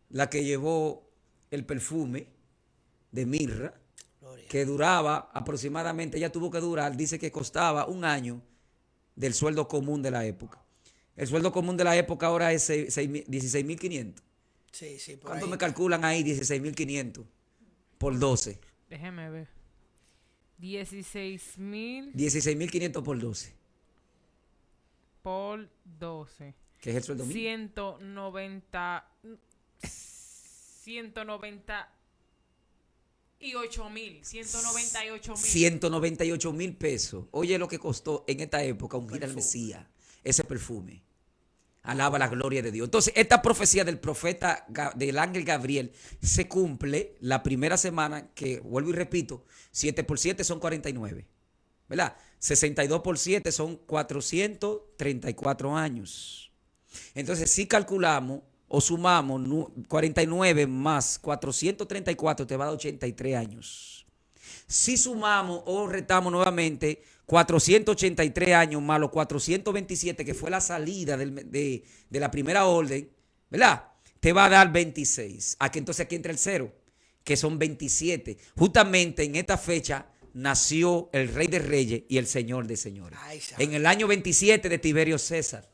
la que llevó el perfume de mirra, que duraba aproximadamente, ella tuvo que durar, dice que costaba 1 año del sueldo común de la época. El sueldo común de la época ahora es 16.500. Sí, por ¿Cuánto ahí. me calculan ahí? 16.500 por 12. Déjeme ver. 16,000 16.500 por 12, por 12. que es el sueldo mínimo. 198.000 pesos. Oye lo que costó en esta época ungir al Mesías, ese perfume. Alaba la gloria de Dios. Entonces, esta profecía del profeta, del ángel Gabriel, se cumple la primera semana, que vuelvo y repito, 7 por 7 son 49. ¿verdad? 62 por 7 son 434 años. Entonces, si calculamos o sumamos 49 más 434, te va a dar 83 años. Si sumamos o retamos nuevamente 483 años más los 427, que fue la salida de la primera orden, ¿verdad? Te va a dar 26. Aquí entonces aquí entra el cero, que son 27. Justamente en esta fecha nació el Rey de Reyes y el Señor de Señores. En el año 27 de Tiberio César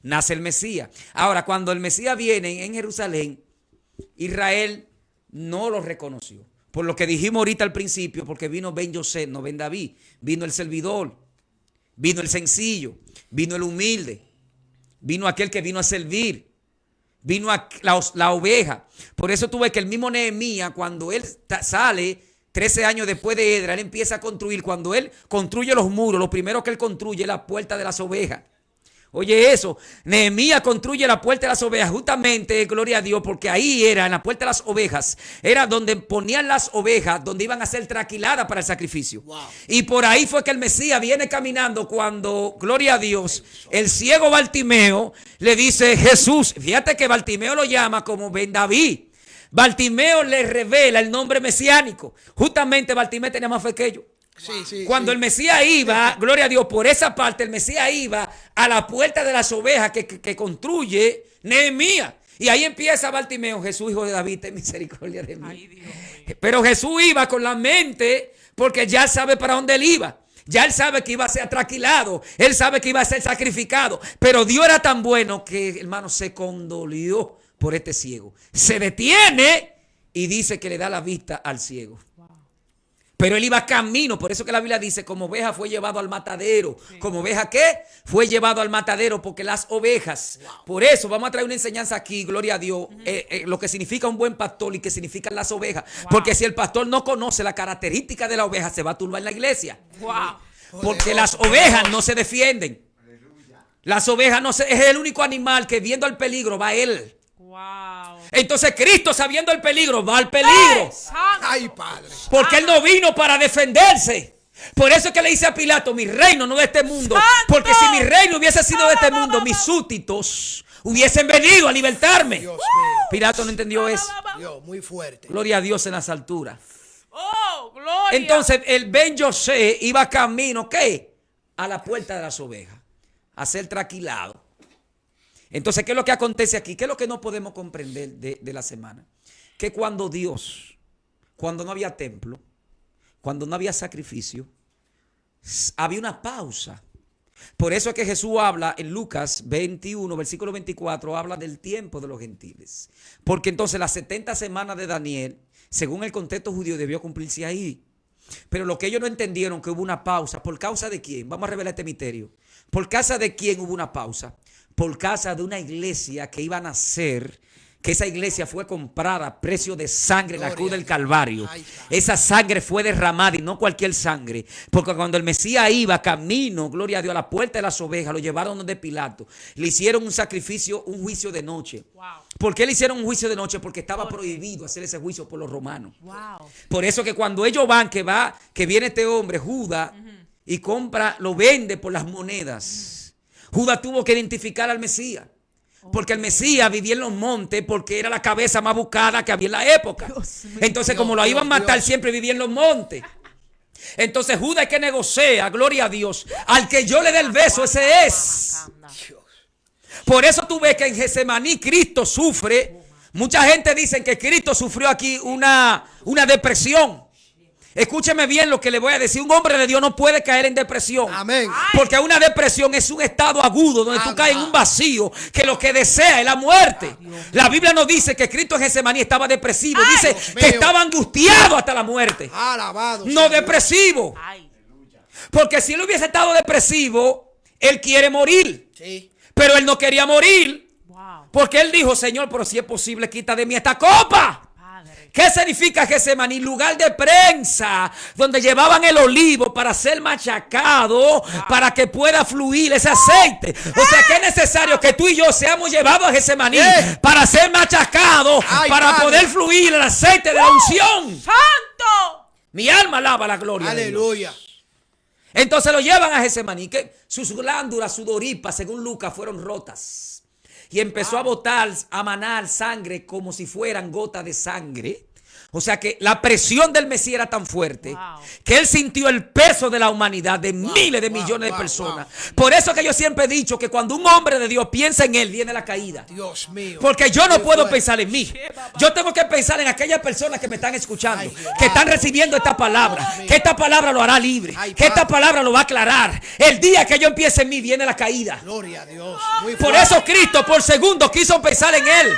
nace el Mesías. Ahora, cuando el Mesías viene en Jerusalén, Israel no lo reconoció. Por lo que dijimos ahorita al principio, porque vino Ben Yosef, no Ben David. Vino el servidor, vino el sencillo, vino el humilde, vino aquel que vino a servir, vino la oveja. Por eso tú ves que el mismo Nehemías, cuando él sale 13 años después de Edra, él empieza a construir. Cuando él construye los muros, lo primero que él construye es la puerta de las ovejas. Oye eso, Nehemías construye la puerta de las ovejas, justamente, gloria a Dios, porque ahí era, en la puerta de las ovejas, era donde ponían las ovejas, donde iban a ser traquiladas para el sacrificio. Wow. Y por ahí fue que el Mesías viene caminando cuando, gloria a Dios, el ciego Bartimeo le dice Jesús. Fíjate que Bartimeo lo llama como Ben David. Bartimeo le revela el nombre mesiánico. Justamente Bartimeo tenía más fe que ellos. Cuando el Mesías iba, gloria a Dios, por esa parte, el Mesías iba a la puerta de las ovejas que construye Nehemías. Y ahí empieza Bartimeo: Jesús, hijo de David, ten misericordia de mí. Ay, Dios. Pero Jesús iba con la mente, porque ya sabe para dónde él iba. Ya él sabe que iba a ser atraquilado. Él sabe que iba a ser sacrificado. Pero Dios era tan bueno que, hermano, se condolió por este ciego. Se detiene y dice que le da la vista al ciego. Pero él iba camino, por eso que la Biblia dice, como oveja fue llevado al matadero. Sí. ¿Como oveja qué? Fue llevado al matadero, porque las ovejas, wow. Por eso vamos a traer una enseñanza aquí, gloria a Dios, lo que significa un buen pastor y que significan las ovejas. Wow. Porque si el pastor no conoce la característica de la oveja, se va a turbar en la iglesia. Wow. Porque las ovejas no se defienden. Las ovejas no se, es el único animal que viendo el peligro va a él. Wow. Entonces Cristo, sabiendo el peligro, va al peligro. Ay, Padre. Porque Él no vino para defenderse. Por eso es que le dice a Pilato: mi reino no de este mundo. ¡Santo! Porque si mi reino hubiese sido de este mundo, mis súbditos hubiesen venido a libertarme. Pilato no entendió eso. Dios, muy fuerte. Gloria a Dios en las alturas. Oh, gloria. Entonces el Ben Yosef iba camino, ¿qué? A la puerta de las ovejas, a ser traquilado. Entonces, ¿qué es lo que acontece aquí? ¿Qué es lo que no podemos comprender de la semana? Que cuando Dios, cuando no había templo, cuando no había sacrificio, había una pausa. Por eso es que Jesús habla en Lucas 21, versículo 24, habla del tiempo de los gentiles. Porque entonces las 70 semanas de Daniel, según el contexto judío, debió cumplirse ahí. Pero lo que ellos no entendieron, que hubo una pausa. ¿Por causa de quién? Vamos a revelar este misterio. ¿Por causa de quién hubo una pausa? Por causa de una iglesia que iba a nacer, que esa iglesia fue comprada a precio de sangre en la cruz del Calvario. Esa sangre fue derramada, y no cualquier sangre, porque cuando el Mesías iba camino, gloria a Dios, a la puerta de las ovejas, lo llevaron donde Pilato, le hicieron un sacrificio, un juicio de noche. Wow. ¿Por qué le hicieron un juicio de noche? Porque estaba prohibido hacer ese juicio por los romanos. Wow. Por eso que cuando ellos van, que viene este hombre, Judas, y compra, lo vende por las monedas. Judas tuvo que identificar al Mesías, porque el Mesías vivía en los montes, porque era la cabeza más buscada que había en la época. Entonces, como lo iban a matar, siempre vivía en los montes. Entonces Judas, que negocia, gloria a Dios, al que yo le dé el beso, ese es. Por eso tú ves que en Getsemaní Cristo sufre. Mucha gente dice que Cristo sufrió aquí una depresión. Escúcheme bien lo que le voy a decir. Un hombre de Dios no puede caer en depresión. Amén. Porque una depresión es un estado agudo donde tú caes en un vacío que lo que desea es la muerte. La Biblia no dice que Cristo en Getsemaní estaba depresivo. Dice que estaba angustiado hasta la muerte. Alabado. No depresivo. Porque si él hubiese estado depresivo, él quiere morir. Sí. Pero él no quería morir. Porque él dijo: Señor, pero si es posible, quita de mí esta copa. ¿Qué significa Getsemaní? Lugar de prensa, donde llevaban el olivo para ser machacado, para que pueda fluir ese aceite. O sea que es necesario que tú y yo seamos llevados a Getsemaní para ser machacados, para poder fluir el aceite de la unción. ¡Santo! Mi alma alaba la gloria de Dios. Aleluya. Entonces lo llevan a Getsemaní, que sus glándulas sudoríparas, según Lucas, fueron rotas. Y empezó a botar, a manar sangre como si fueran gotas de sangre. O sea que la presión del Mesías era tan fuerte que él sintió el peso de la humanidad, de miles de millones de personas. Por eso que yo siempre he dicho que cuando un hombre de Dios piensa en él, viene la caída. Dios mío. Porque yo no puedo pensar en mí. Yo tengo que pensar en aquellas personas que me están escuchando, que están recibiendo esta palabra, que esta palabra lo hará libre, que esta palabra lo va a aclarar. El día que yo empiece en mí, viene la caída. Gloria a Dios. Por eso Cristo por segundo quiso pensar en él.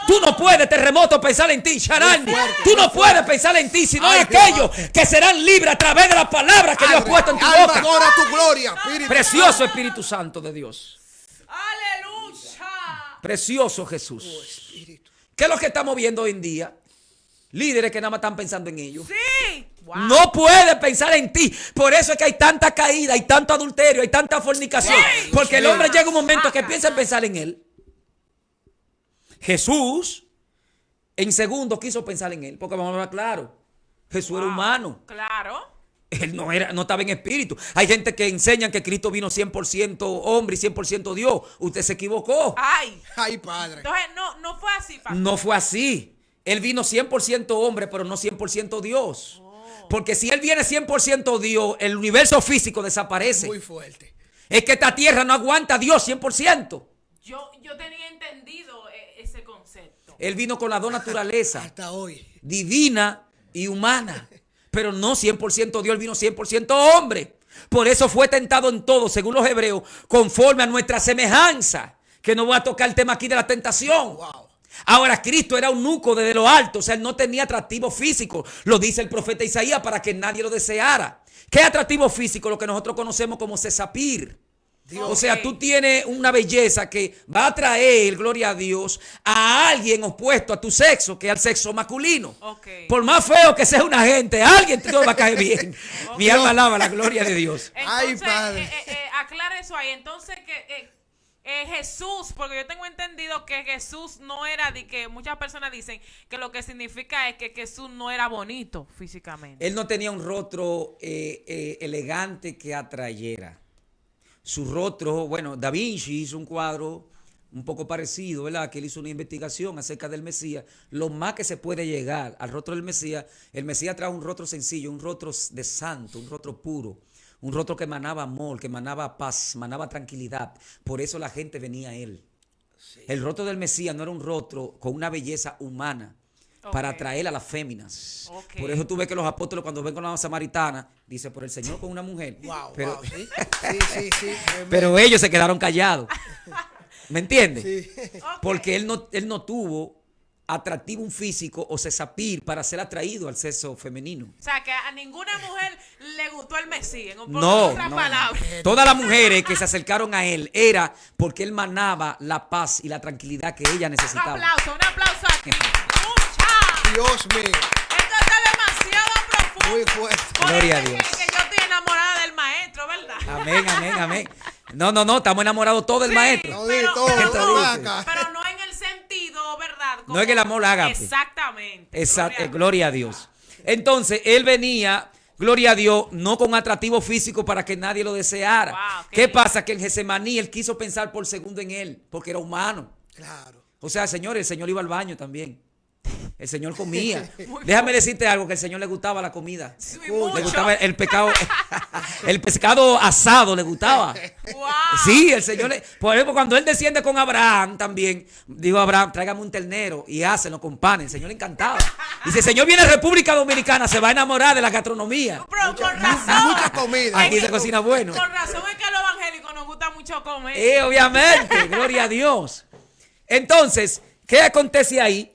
Tú no puedes, terremoto, pensar en ti, Charán. Tú no puedes pensar en ti, sino en aquellos que serán libres a través de la palabra que Dios ha puesto en tu boca. Adora tu gloria, Espíritu Precioso Espíritu Santo de Dios. Aleluya. Precioso Jesús. ¿Qué es lo que estamos viendo hoy en día? Líderes que nada más están pensando en ellos. Sí. Wow. No puedes pensar en ti. Por eso es que hay tanta caída, hay tanto adulterio, hay tanta fornicación. Porque el hombre llega un momento que piensa en pensar en él. Jesús, en segundo, quiso pensar en él. Porque vamos a hablar claro. Jesús era humano. Claro. Él no estaba en espíritu. Hay gente que enseñan que Cristo vino 100% hombre y 100% Dios. Usted se equivocó. Ay, Padre. Entonces, no fue así, pastor. No fue así. Él vino 100% hombre, pero no 100% Dios. Porque si él viene 100% Dios, el universo físico desaparece. Muy fuerte. Es que esta tierra no aguanta a Dios 100%. Yo tenía entendido ese concepto. Él vino con las dos naturalezas. Hasta hoy. Divina y humana. Pero no 100% Dios, él vino 100% hombre. Por eso fue tentado en todo, según los hebreos, conforme a nuestra semejanza. Que no voy a tocar el tema aquí de la tentación. Wow. Ahora, Cristo era eunuco desde lo alto, o sea, él no tenía atractivo físico. Lo dice el profeta Isaías para que nadie lo deseara. ¿Qué atractivo físico? Lo que nosotros conocemos como cesapir. O sea, tú tienes una belleza que va a traer, gloria a Dios, a alguien opuesto a tu sexo, que es al sexo masculino. Por más feo que sea una gente, alguien te va a caer bien. Mi alma alaba la gloria de Dios. Entonces, Ay, Padre. Aclara eso ahí. Entonces, Jesús, porque yo tengo entendido que Jesús no era, de que muchas personas dicen que lo que significa es que Jesús no era bonito físicamente. Él no tenía un rostro elegante que atrayera. Su rostro, bueno, Da Vinci hizo un cuadro un poco parecido, ¿verdad? Que él hizo una investigación acerca del Mesías. Lo más que se puede llegar al rostro del Mesías, el Mesías trae un rostro sencillo, un rostro de santo, un rostro puro, un rostro que emanaba amor, que emanaba paz, emanaba tranquilidad. Por eso la gente venía a él. Sí. El rostro del Mesías no era un rostro con una belleza humana. Para atraer a las féminas. Por eso tú ves que los apóstoles cuando ven con la samaritana, dice, por el Señor con una mujer. Pero, Sí. Pero ellos se quedaron callados. ¿Me entiendes? Sí. Porque él no tuvo atractivo un físico o cesapir para ser atraído al sexo femenino. O sea, que a ninguna mujer le gustó el Mesías. No. Todas las mujeres que se acercaron a él era porque él manaba la paz y la tranquilidad que ella necesitaba. Un aplauso aquí. Dios mío. Esto está demasiado profundo. Muy fuerte. Gloria a Dios. Que yo estoy enamorada del maestro, ¿verdad? Amén. No, estamos enamorados todos del maestro. Pero no en el sentido, ¿verdad? No es que el amor la haga. Exactamente. Gloria a Dios. Entonces, él venía, gloria a Dios, no con atractivo físico para que nadie lo deseara. Wow, ¿Qué pasa? Que en Getsemaní él quiso pensar por segundo en él, porque era humano. Claro. O sea, el Señor iba al baño también. El Señor comía. Déjame decirte algo, que al Señor le gustaba la comida. Sí, le gustaba el pescado asado, le gustaba. Wow. Sí, el Señor por ejemplo, cuando él desciende con Abraham también, dijo a Abraham, tráigame un ternero y hácenlo con pan. El Señor le encantaba. Y si el Señor viene a República Dominicana, se va a enamorar de la gastronomía. Pero con razón. Mucha comida. Aquí se cocina bueno. Con razón es que a los evangélicos nos gusta mucho comer. Obviamente, gloria a Dios. Entonces, ¿qué acontece ahí?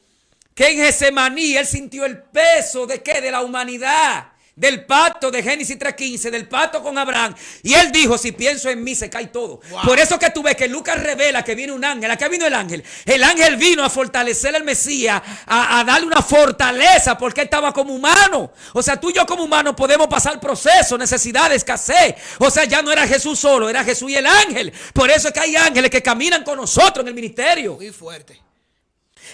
Que en Getsemaní él sintió el peso de ¿qué? De la humanidad, del pacto de Génesis 3:15, del pacto con Abraham. Y él dijo, si pienso en mí se cae todo. Wow. Por eso que tú ves que Lucas revela que viene un ángel. ¿A qué vino el ángel? El ángel vino a fortalecer al Mesías, a darle una fortaleza porque él estaba como humano. O sea, tú y yo como humanos podemos pasar procesos, necesidades, escasez. O sea, ya no era Jesús solo, era Jesús y el ángel. Por eso es que hay ángeles que caminan con nosotros en el ministerio. Muy fuerte.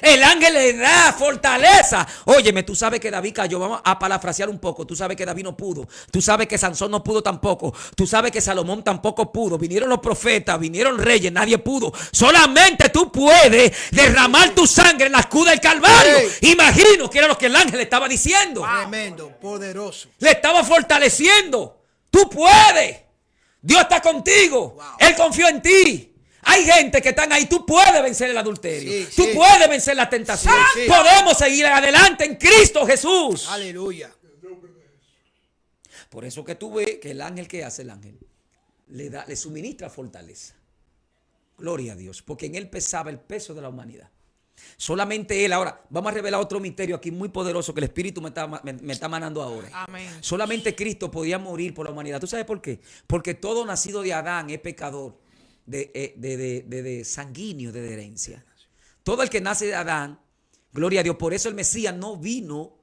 El ángel le da fortaleza. Óyeme, tú sabes que David cayó. Vamos a parafrasear un poco. Tú sabes que David no pudo. Tú sabes que Sansón no pudo tampoco. Tú sabes que Salomón tampoco pudo. Vinieron los profetas, vinieron reyes, nadie pudo. Solamente tú puedes derramar tu sangre en la cruz del Calvario. Imagino que era lo que el ángel le estaba diciendo. Tremendo, poderoso. Le estaba fortaleciendo. Tú puedes. Dios está contigo. Wow. Él confió en ti. Hay gente que están ahí. Tú puedes vencer el adulterio. Sí, Tú sí. puedes vencer la tentación. Sí, sí. Podemos seguir adelante en Cristo Jesús. Aleluya. Por eso que tú ves que el ángel que hace el ángel le suministra fortaleza. Gloria a Dios. Porque en él pesaba el peso de la humanidad. Solamente él. Ahora, vamos a revelar otro misterio aquí muy poderoso que el Espíritu me está mandando ahora. Amén. Solamente Cristo podía morir por la humanidad. ¿Tú sabes por qué? Porque todo nacido de Adán es pecador. De sanguíneo, de herencia. Todo el que nace de Adán, gloria a Dios. Por eso el Mesías no vino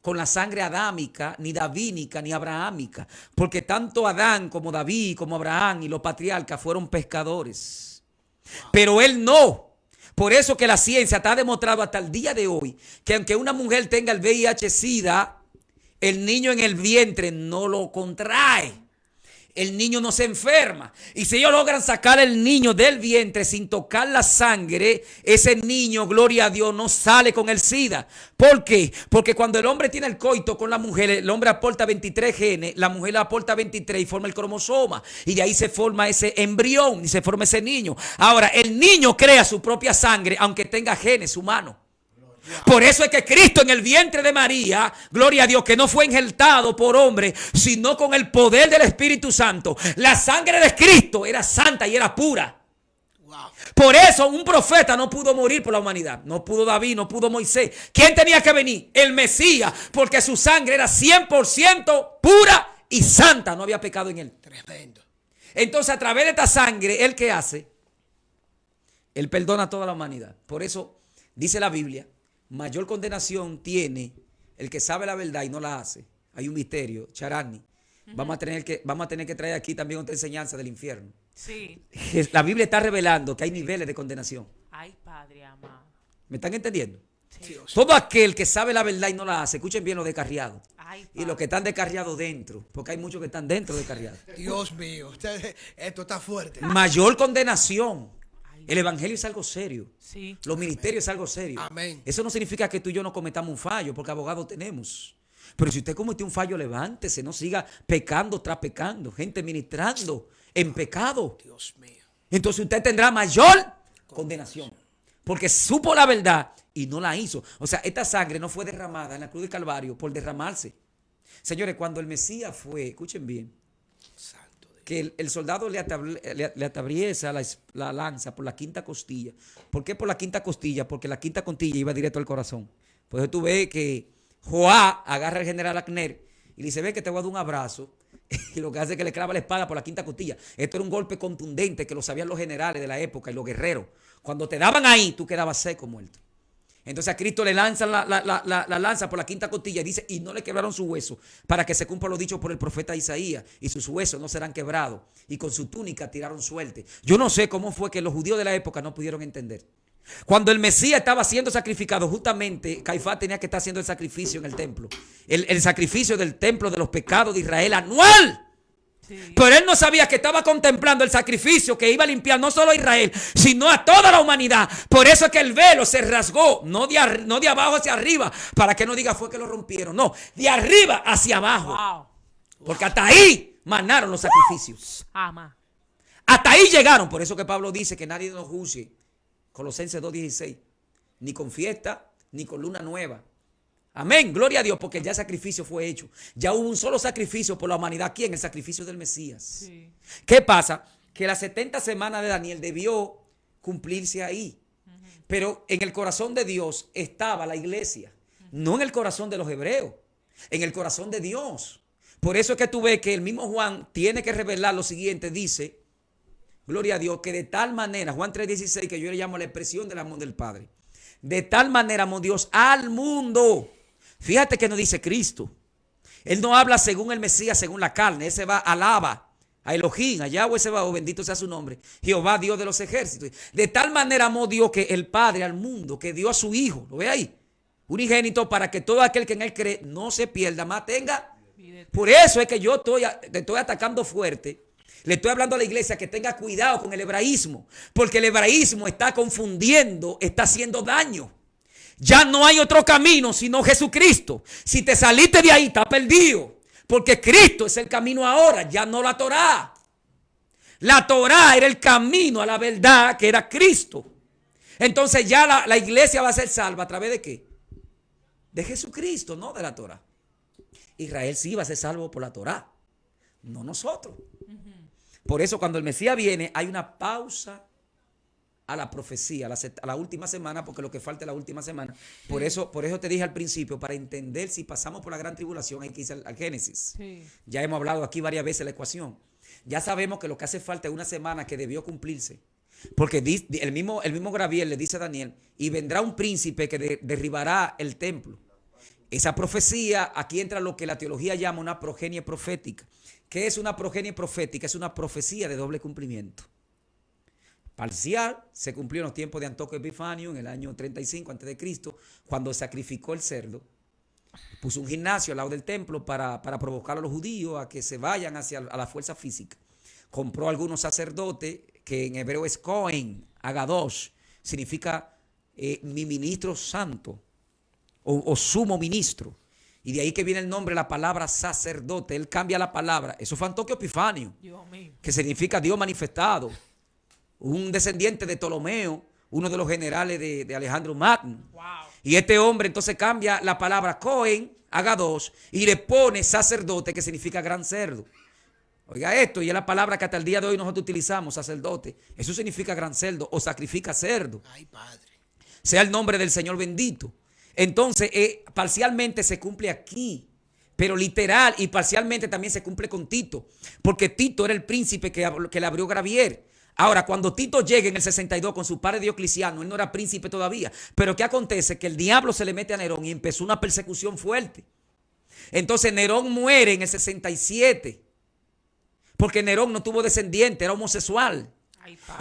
con la sangre adámica, ni davínica, ni abrahámica. Porque tanto Adán como David, como Abraham y los patriarcas fueron pescadores. Pero él no. Por eso que la ciencia te ha demostrado hasta el día de hoy que aunque una mujer tenga el VIH-Sida, el niño en el vientre no lo contrae. El niño no se enferma. Y si ellos logran sacar el niño del vientre sin tocar la sangre, ese niño, gloria a Dios, no sale con el SIDA. ¿Por qué? Porque cuando el hombre tiene el coito con la mujer, el hombre aporta 23 genes, la mujer aporta 23 y forma el cromosoma. Y de ahí se forma ese embrión y se forma ese niño. Ahora, el niño crea su propia sangre, aunque tenga genes humanos. Por eso es que Cristo en el vientre de María, gloria a Dios, que no fue injertado por hombre, sino con el poder del Espíritu Santo. La sangre de Cristo era santa y era pura. Wow. Por eso un profeta no pudo morir por la humanidad. No pudo David, no pudo Moisés. ¿Quién tenía que venir? El Mesías, porque su sangre era 100% pura y santa. No había pecado en él. Tremendo. Entonces, a través de esta sangre, ¿él qué hace? Él perdona a toda la humanidad. Por eso dice la Biblia: mayor condenación tiene el que sabe la verdad y no la hace. Hay un misterio, Charani. Vamos a tener que traer aquí también otra enseñanza del infierno. Sí. La Biblia está revelando que hay niveles de condenación. Ay, Padre amado. ¿Me están entendiendo? Dios. Todo aquel que sabe la verdad y no la hace, escuchen bien los descarriados. Ay, Y Padre. los que están descarriados dentro, porque hay muchos que están dentro descarriados. Dios mío. Esto está fuerte. Mayor condenación. El evangelio es algo serio. Sí. Los ministerios es algo serio. Amén. Eso no significa que tú y yo no cometamos un fallo, porque abogados tenemos. Pero si usted cometió un fallo, levántese, no siga pecando tras pecando, gente ministrando en pecado. Dios mío. Entonces usted tendrá mayor condenación, porque supo la verdad y no la hizo. O sea, esta sangre no fue derramada en la cruz del Calvario por derramarse. Señores, cuando el Mesías fue, escuchen bien, Santo Dios. que el soldado le atraviesa la lanza por la quinta costilla. ¿Por qué por la quinta costilla? Porque la quinta costilla iba directo al corazón. Por eso tú ves que Joá agarra al general Acner y le dice: ve que te voy a dar un abrazo. Y lo que hace es que le clava la espada por la quinta costilla. Esto era un golpe contundente que lo sabían los generales de la época y los guerreros. Cuando te daban ahí, tú quedabas seco, muerto. Entonces a Cristo le lanzan la lanza por la quinta costilla y dice: y no le quebraron su hueso, para que se cumpla lo dicho por el profeta Isaías, y sus huesos no serán quebrados, y con su túnica tiraron suerte. Yo no sé cómo fue que los judíos de la época no pudieron entender. Cuando el Mesías estaba siendo sacrificado, justamente Caifás tenía que estar haciendo el sacrificio en el templo. El sacrificio del templo de los pecados de Israel anual. Sí. Pero él no sabía que estaba contemplando el sacrificio que iba a limpiar no solo a Israel, sino a toda la humanidad. Por eso es que el velo se rasgó, no de abajo hacia arriba, para que no diga fue que lo rompieron. No, de arriba hacia abajo. Wow. Porque hasta ahí manaron los sacrificios. Ama. Hasta ahí llegaron. Por eso que Pablo dice que nadie nos juzgue. Colosenses 2:16. Ni con fiesta, ni con luna nueva. Amén, gloria a Dios, porque ya el sacrificio fue hecho. Ya hubo un solo sacrificio por la humanidad. ¿Quién? El sacrificio del Mesías. Sí. ¿Qué pasa? Que las 70 semanas de Daniel debió cumplirse ahí. Pero en el corazón de Dios estaba la iglesia. No en el corazón de los hebreos. En el corazón de Dios. Por eso es que tú ves que el mismo Juan tiene que revelar lo siguiente. Dice, gloria a Dios, que de tal manera, Juan 3:16, que yo le llamo la expresión del amor del Padre. De tal manera amó Dios al mundo. Fíjate que no dice Cristo. Él no habla según el Mesías, según la carne. Ese va alaba a Elohim, a Yahweh Sebaot, bendito sea su nombre, Jehová, Dios de los ejércitos. De tal manera amó Dios que el Padre al mundo, que dio a su Hijo, ¿lo ve ahí? Unigénito, para que todo aquel que en él cree no se pierda, más tenga. Por eso es que yo te estoy atacando fuerte. Le estoy hablando a la iglesia que tenga cuidado con el hebraísmo, porque el hebraísmo está confundiendo, está haciendo daño. Ya no hay otro camino sino Jesucristo. Si te saliste de ahí, estás perdido. Porque Cristo es el camino ahora, ya no la Torá. La Torá era el camino a la verdad, que era Cristo. Entonces ya la iglesia va a ser salva a través de ¿qué? De Jesucristo, no de la Torá. Israel sí va a ser salvo por la Torá, no nosotros. Por eso cuando el Mesías viene hay una pausa a la profecía, a la última semana, porque lo que falta es la última semana. Por eso te dije al principio, para entender si pasamos por la gran tribulación hay que ir al Génesis. Sí. Ya hemos hablado aquí varias veces la ecuación. Ya sabemos que lo que hace falta es una semana que debió cumplirse. Porque el mismo Gabriel le dice a Daniel, y vendrá un príncipe que derribará el templo. Esa profecía, aquí entra lo que la teología llama una progenie profética. ¿Qué es una progenie profética? Es una profecía de doble cumplimiento. Parcial, se cumplió en los tiempos de Antíoco Epifanio, en el año 35 a.C., cuando sacrificó el cerdo. Puso un gimnasio al lado del templo para provocar a los judíos a que se vayan hacia la fuerza física. Compró algunos sacerdotes, que en hebreo es Cohen, Agadosh, significa mi ministro santo o sumo ministro. Y de ahí que viene el nombre, la palabra sacerdote. Él cambia la palabra. Eso fue Antíoco Epifanio, que significa Dios manifestado. Un descendiente de Ptolomeo, uno de los generales de Alejandro Magno. Wow. Y este hombre entonces cambia la palabra Cohen, Agadosh, y le pone sacerdote, que significa gran cerdo. Oiga esto, y es la palabra que hasta el día de hoy nosotros utilizamos, sacerdote. Eso significa gran cerdo o sacrifica cerdo. Ay, Padre. Sea el nombre del Señor bendito. Entonces, parcialmente se cumple aquí, pero literal y parcialmente también se cumple con Tito, porque Tito era el príncipe que le abrió Gabriel. Ahora, cuando Tito llega en el 62 con su padre Diocleciano, él no era príncipe todavía. Pero ¿qué acontece? Que el diablo se le mete a Nerón y empezó una persecución fuerte. Entonces Nerón muere en el 67. Porque Nerón no tuvo descendiente, era homosexual.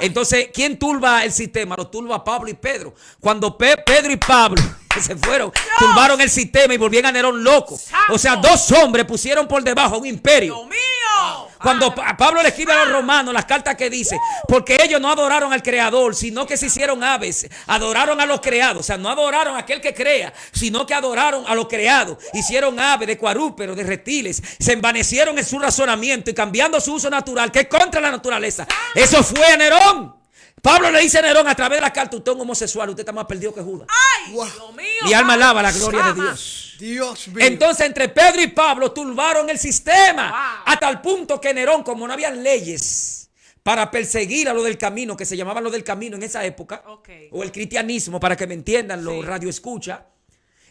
Entonces, ¿quién turba el sistema? Lo turba Pablo y Pedro. Cuando Pedro y Pablo se fueron, turbaron el sistema y volvieron a Nerón loco. O sea, dos hombres pusieron por debajo un imperio. ¡Dios mío! Cuando Pablo le escribe a los romanos las cartas que dice, porque ellos no adoraron al creador, sino que se hicieron aves, adoraron a los creados. O sea, no adoraron a aquel que crea, sino que adoraron a los creados. Hicieron aves de cuadrúpedos, de reptiles, se envanecieron en su razonamiento y cambiando su uso natural, que es contra la naturaleza. Eso fue a Nerón. Pablo le dice a Nerón a través de la carta, usted es un homosexual, usted está más perdido que Judas. ¡Ay, wow! Dios mío! Mi alma alaba la gloria de Dios. Dios mío. Entonces entre Pedro y Pablo turbaron el sistema. Wow. Hasta el punto que Nerón, como no había leyes para perseguir a lo del camino, que se llamaban lo del camino en esa época, o el cristianismo, para que me entiendan los radioescucha.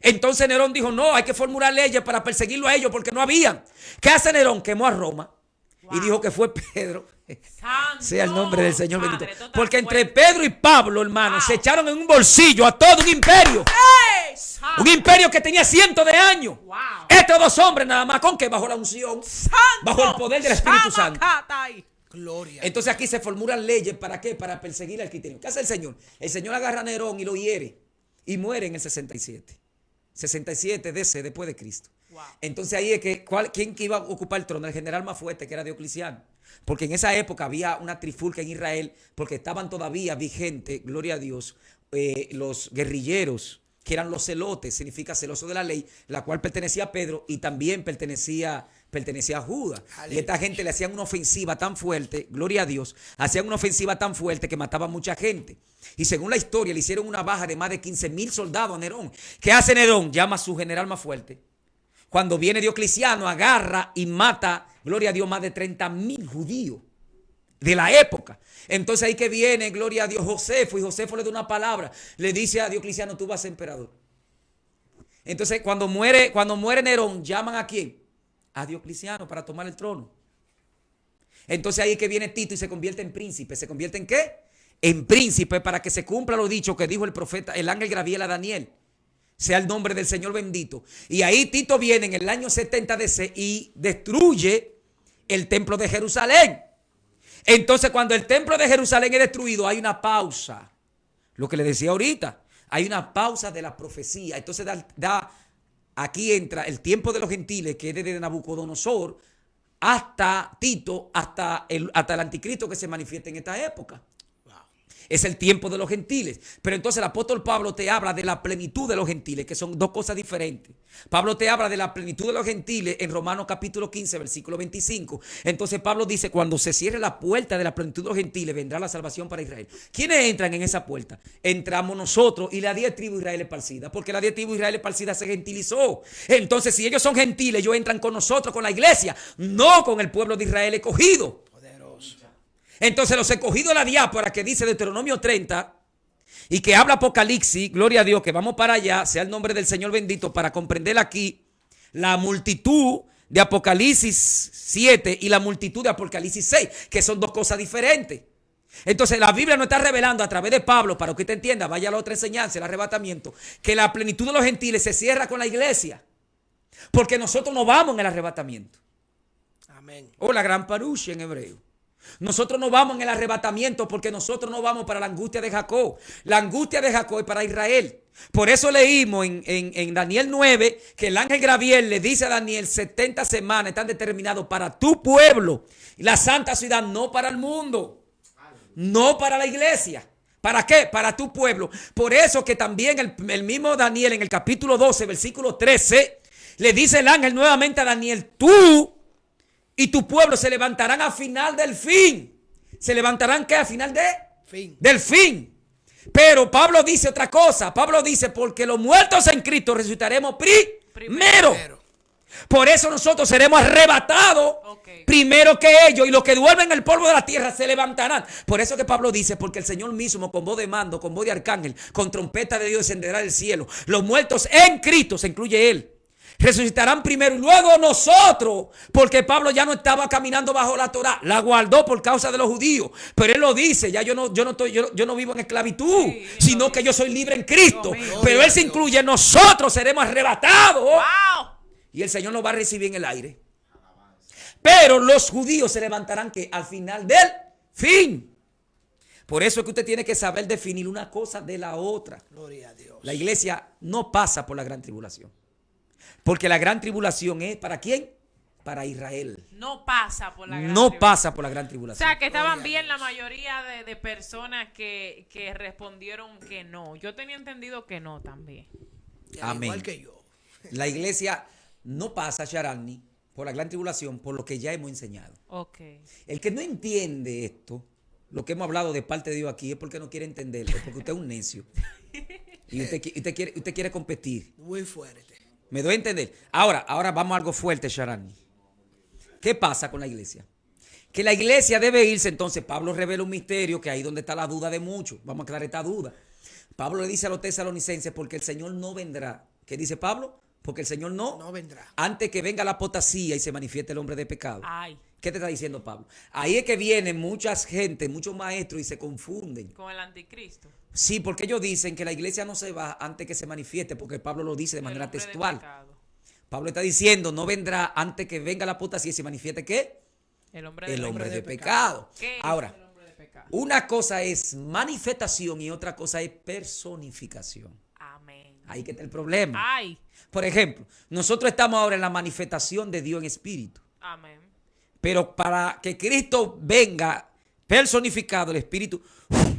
Entonces Nerón dijo, no, hay que formular leyes para perseguirlo a ellos porque no habían. ¿Qué hace Nerón? Quemó a Roma. Wow. Y dijo que fue Pedro. Santo, sea el nombre del Señor bendito. Porque entre Pedro y Pablo, hermano, se echaron en un bolsillo a todo un imperio. Un imperio que tenía cientos de años. Wow. Estos dos hombres nada más, ¿con qué? Bajo la unción, bajo el poder del Espíritu Santo. Gloria. Entonces aquí se formulan leyes, ¿para qué? Para perseguir al cristianismo. ¿Qué hace el Señor? El Señor agarra a Nerón y lo hiere. Y muere en el 67. 67 DC, después de Cristo. Wow. Entonces ahí es que, ¿quién iba a ocupar el trono? El general más fuerte, que era Diocleciano. Porque en esa época había una trifulca en Israel, porque estaban todavía vigentes, gloria a Dios, los guerrilleros, que eran los celotes, significa celoso de la ley, la cual pertenecía a Pedro y también pertenecía a Judas. Aleluya. Y esta gente le hacían una ofensiva tan fuerte, gloria a Dios, hacían una ofensiva tan fuerte que mataban mucha gente. Y según la historia, le hicieron una baja de más de 15,000 soldados a Nerón. ¿Qué hace Nerón? Llama a su general más fuerte. Cuando viene Diocleciano, agarra y mata, gloria a Dios, más de 30,000 judíos de la época. Entonces ahí que viene, gloria a Dios, Josefo, y Josefo le da una palabra, le dice a Diocleciano, tú vas a ser emperador. Entonces cuando muere Nerón, ¿llaman a quién? A Diocleciano para tomar el trono. Entonces ahí que viene Tito y se convierte en príncipe. ¿Se convierte en qué? En príncipe, para que se cumpla lo dicho que dijo el profeta, el ángel Gabriel a Daniel. Sea el nombre del Señor bendito. Y ahí Tito viene en el año 70 DC y destruye el templo de Jerusalén. Entonces, cuando el templo de Jerusalén es destruido, hay una pausa. Lo que le decía ahorita, hay una pausa de la profecía. Entonces, aquí entra el tiempo de los gentiles, que es desde Nabucodonosor hasta Tito, hasta el anticristo que se manifiesta en esta época. Es el tiempo de los gentiles. Pero entonces el apóstol Pablo te habla de la plenitud de los gentiles, que son dos cosas diferentes. Pablo te habla de la plenitud de los gentiles en Romanos capítulo 15, versículo 25. Entonces Pablo dice, cuando se cierre la puerta de la plenitud de los gentiles, vendrá la salvación para Israel. ¿Quiénes entran en esa puerta? Entramos nosotros y la 10 tribus de Israel esparcida, porque la 10 tribus de Israel esparcida se gentilizó. Entonces, si ellos son gentiles, ellos entran con nosotros, con la iglesia, no con el pueblo de Israel escogido. Entonces los escogidos de la diáspora, que dice Deuteronomio 30 y que habla Apocalipsis, gloria a Dios, que vamos para allá, sea el nombre del Señor bendito, para comprender aquí la multitud de Apocalipsis 7 y la multitud de Apocalipsis 6, que son dos cosas diferentes. Entonces la Biblia nos está revelando a través de Pablo, para que usted entienda, vaya a la otra enseñanza, el arrebatamiento, que la plenitud de los gentiles se cierra con la iglesia, porque nosotros no vamos en el arrebatamiento. Amén. O la gran parushia en hebreo. Nosotros no vamos en el arrebatamiento porque nosotros no vamos para la angustia de Jacob. La angustia de Jacob es para Israel. Por eso leímos en Daniel 9 que el ángel Gabriel le dice a Daniel: 70 semanas están determinadas para tu pueblo, la santa ciudad, no para el mundo, no para la iglesia. ¿Para qué? Para tu pueblo. Por eso que también el mismo Daniel en el capítulo 12, versículo 13, le dice el ángel nuevamente a Daniel: tú y tu pueblo se levantarán al final del fin. ¿Se levantarán qué? Al final del fin. Pero Pablo dice otra cosa. Pablo dice: porque los muertos en Cristo resucitaremos primero. Por eso nosotros seremos arrebatados primero que ellos. Y los que duermen en el polvo de la tierra se levantarán. Por eso que Pablo dice: porque el Señor mismo, con voz de mando, con voz de arcángel, con trompeta de Dios, descenderá del cielo. Los muertos en Cristo, se incluye él, resucitarán primero y luego nosotros, porque Pablo ya no estaba caminando bajo la Torá, la guardó por causa de los judíos, pero él lo dice: ya yo no vivo en esclavitud, sino que yo soy libre en Cristo. Pero él se incluye: nosotros seremos arrebatados. Wow. Y el Señor nos va a recibir en el aire. Pero los judíos se levantarán que al final del fin. Por eso es que usted tiene que saber definir una cosa de la otra. Gloria a Dios. La iglesia no pasa por la gran tribulación. Porque la gran tribulación es ¿para quién? Para Israel. No pasa por la gran No tribulación. pasa por la gran O tribulación. sea, que estaban bien la mayoría de personas que respondieron que no. Yo tenía entendido que no también. Amén. Igual que yo. La iglesia no pasa, Sharani, por la gran tribulación, por lo que ya hemos enseñado. Ok. El que no entiende esto, lo que hemos hablado de parte de Dios aquí, es porque no quiere entenderlo, porque usted es un necio. Y usted quiere competir. Muy fuerte. ¿Me doy a entender? Ahora vamos a algo fuerte, Sharani. ¿Qué pasa con la iglesia? Que la iglesia debe irse. Entonces Pablo revela un misterio, que ahí donde está la duda de muchos. Vamos a aclarar esta duda. Pablo le dice a los tesalonicenses: porque el Señor no vendrá. ¿Qué dice Pablo? Porque el Señor no vendrá. Antes que venga la apostasía y se manifieste el hombre de pecado. Ay. ¿Qué te está diciendo Pablo? Ahí es que vienen muchas gente, muchos maestros, y se confunden. Con el anticristo. Sí, porque ellos dicen que la iglesia no se va antes que se manifieste, porque Pablo lo dice de manera textual. Pablo está diciendo: no vendrá antes que venga la apostasía y se manifieste ¿qué? El hombre de pecado. ¿Qué Ahora, es el hombre de pecado? una cosa es manifestación y otra cosa es personificación. Amén. Ahí que está el problema. Ay. Por ejemplo, nosotros estamos ahora en la manifestación de Dios en espíritu. Amén. Pero para que Cristo venga personificado, el espíritu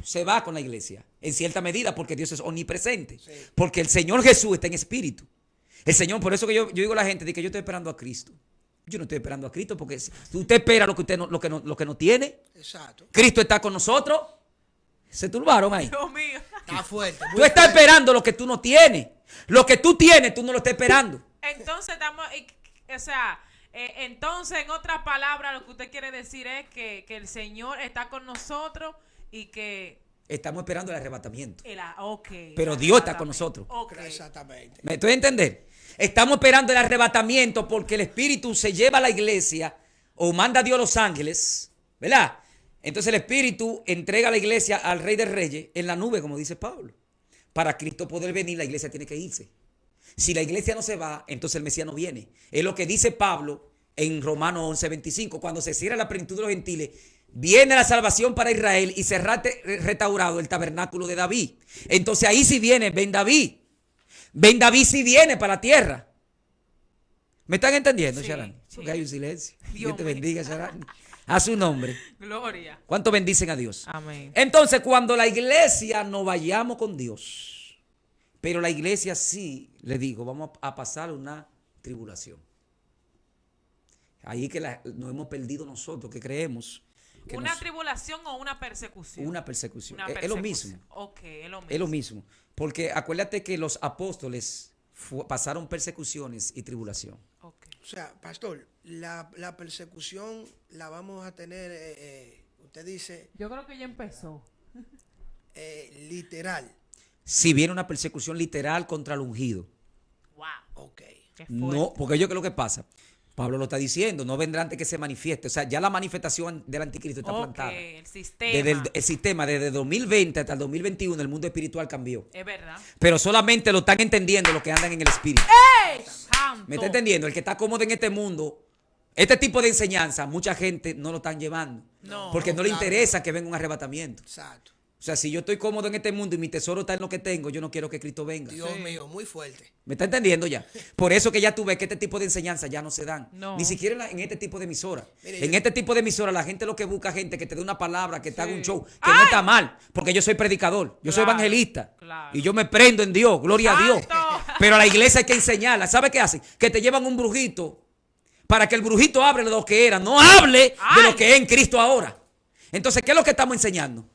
se va con la iglesia. En cierta medida, porque Dios es omnipresente. Sí. Porque el Señor Jesús está en espíritu. El Señor, por eso que yo digo a la gente de que yo estoy esperando a Cristo. Yo no estoy esperando a Cristo, porque usted espera lo que usted lo que no tiene. Exacto. Cristo está con nosotros. Se turbaron ahí. Dios mío. Está fuerte. Tú estás esperando lo que tú no tienes. Lo que tú tienes, tú no lo estás esperando. Entonces estamos, o sea, entonces en otras palabras lo que usted quiere decir es que el Señor está con nosotros y que estamos esperando el arrebatamiento. Pero Dios está con nosotros. Okay. Exactamente. ¿Me estoy entendiendo? Estamos esperando el arrebatamiento porque el Espíritu se lleva a la iglesia o manda a Dios los ángeles, ¿verdad? Entonces el Espíritu entrega a la iglesia al Rey de Reyes en la nube, como dice Pablo. Para Cristo poder venir, la iglesia tiene que irse. Si la iglesia no se va, entonces el Mesías no viene. Es lo que dice Pablo en Romanos 11:25, cuando se cierra la plenitud de los gentiles, viene la salvación para Israel y se restaurado el tabernáculo de David. Entonces ahí sí viene, ven David. Ven David sí viene para la tierra. ¿Me están entendiendo, Sí, Sharan? sí. Porque hay un silencio. Dios Dios te mío. bendiga, Sharan. A su nombre. Gloria. ¿Cuánto bendicen a Dios? Amén. Entonces, cuando la iglesia nos vayamos con Dios, pero la iglesia sí, le digo, vamos a pasar una tribulación. Ahí que nos hemos perdido nosotros, que creemos que ¿Una tribulación o una persecución? una persecución. Una Es lo mismo. Ok, es lo mismo. Es lo mismo. Porque acuérdate que los apóstoles pasaron persecuciones y tribulación. Ok. O sea, pastor, la persecución la vamos a tener, usted dice, Yo creo que ya empezó. literal. Si viene una persecución literal contra el ungido. Wow. Ok. Qué No, fuerte. porque yo creo que pasa. Pablo lo está diciendo, no vendrá antes que se manifieste. O sea, ya la manifestación del anticristo está Ok, plantada. el sistema. Desde el sistema, desde 2020 hasta el 2021, el mundo espiritual cambió. Es verdad. Pero solamente lo están entendiendo los que andan en el espíritu. ¡Ey, santo! ¿Me está entendiendo? El que está cómodo en este mundo, este tipo de enseñanza, mucha gente no lo están llevando. No. Porque no le claro. interesa que venga un arrebatamiento. Exacto. O sea, si yo estoy cómodo en este mundo y mi tesoro está en lo que tengo, yo no quiero que Cristo venga. Dios Sí. mío, muy fuerte. ¿Me está entendiendo ya? Por eso que ya tú ves que este tipo de enseñanza ya no se dan. No. Ni siquiera en este tipo de emisora. Mire, En yo- este tipo de emisora la gente lo que busca gente que te dé una palabra, que te haga un show, que ¡Ay! no está mal, porque yo soy predicador, yo soy Claro, evangelista. claro. Y yo me prendo en Dios, gloria a Dios. ¡Santo! Pero a la iglesia hay que enseñarla. ¿Sabe qué hacen? Que te llevan un brujito para que el brujito hable de lo que era, no hable de ¡Ay! lo que es en Cristo ahora. Entonces, ¿qué es lo que estamos enseñando?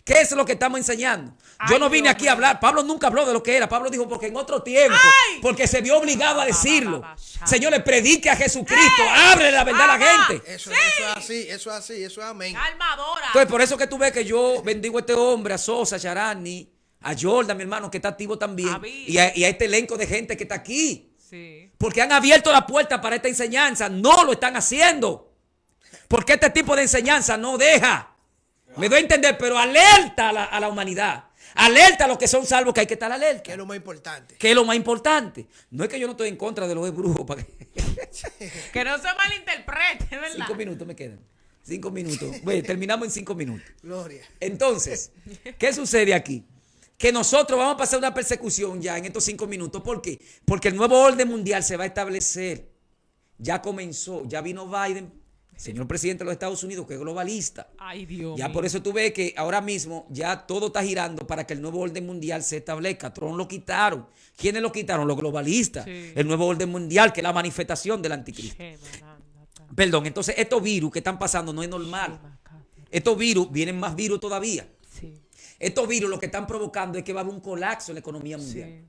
¿Qué es lo que estamos enseñando? Yo Ay, no vine Dios aquí a mío. hablar. Pablo nunca habló de lo que era. Pablo dijo porque en otro tiempo, ¡Ay! porque se vio obligado a decirlo. ba, ba, Señores, predique a Jesucristo. Ábrele la verdad a la Ajá. gente. Eso, Sí. eso es así, eso es así, eso es amén. Calmadora. Entonces, por eso que tú ves que yo bendigo a este hombre, a Sosa, a Charani, a Jordan, mi hermano, que está activo también. A Bill. Y a este elenco de gente que está aquí. Sí. Porque han abierto la puerta para esta enseñanza. No lo están haciendo. Porque este tipo de enseñanza no deja. Me doy a entender, pero alerta a la humanidad. Alerta a los que son salvos, que hay que estar Que alerta. es lo más importante. Que es lo más importante. No es que yo no estoy en contra de los brujos. Para que... Que no se malinterprete, ¿verdad? 5 minutos me quedan. 5 minutos. Bueno, terminamos en 5 minutos. Gloria. Entonces, ¿qué sucede aquí? Que nosotros vamos a pasar una persecución ya en estos 5 minutos. ¿Por qué? Porque el nuevo orden mundial se va a establecer. Ya comenzó, ya vino Biden, señor presidente de los Estados Unidos, que es globalista. Ay, Dios Ya mío. por eso tú ves que ahora mismo ya todo está girando para que el nuevo orden mundial se establezca. Trump lo quitaron. ¿Quiénes lo quitaron? Los globalistas. Sí. El nuevo orden mundial, que es la manifestación del anticristo. Perdón, entonces estos virus que están pasando no es normal. Estos virus, vienen más virus todavía. Sí. Estos virus lo que están provocando es que va a haber un colapso en la economía mundial. Sí.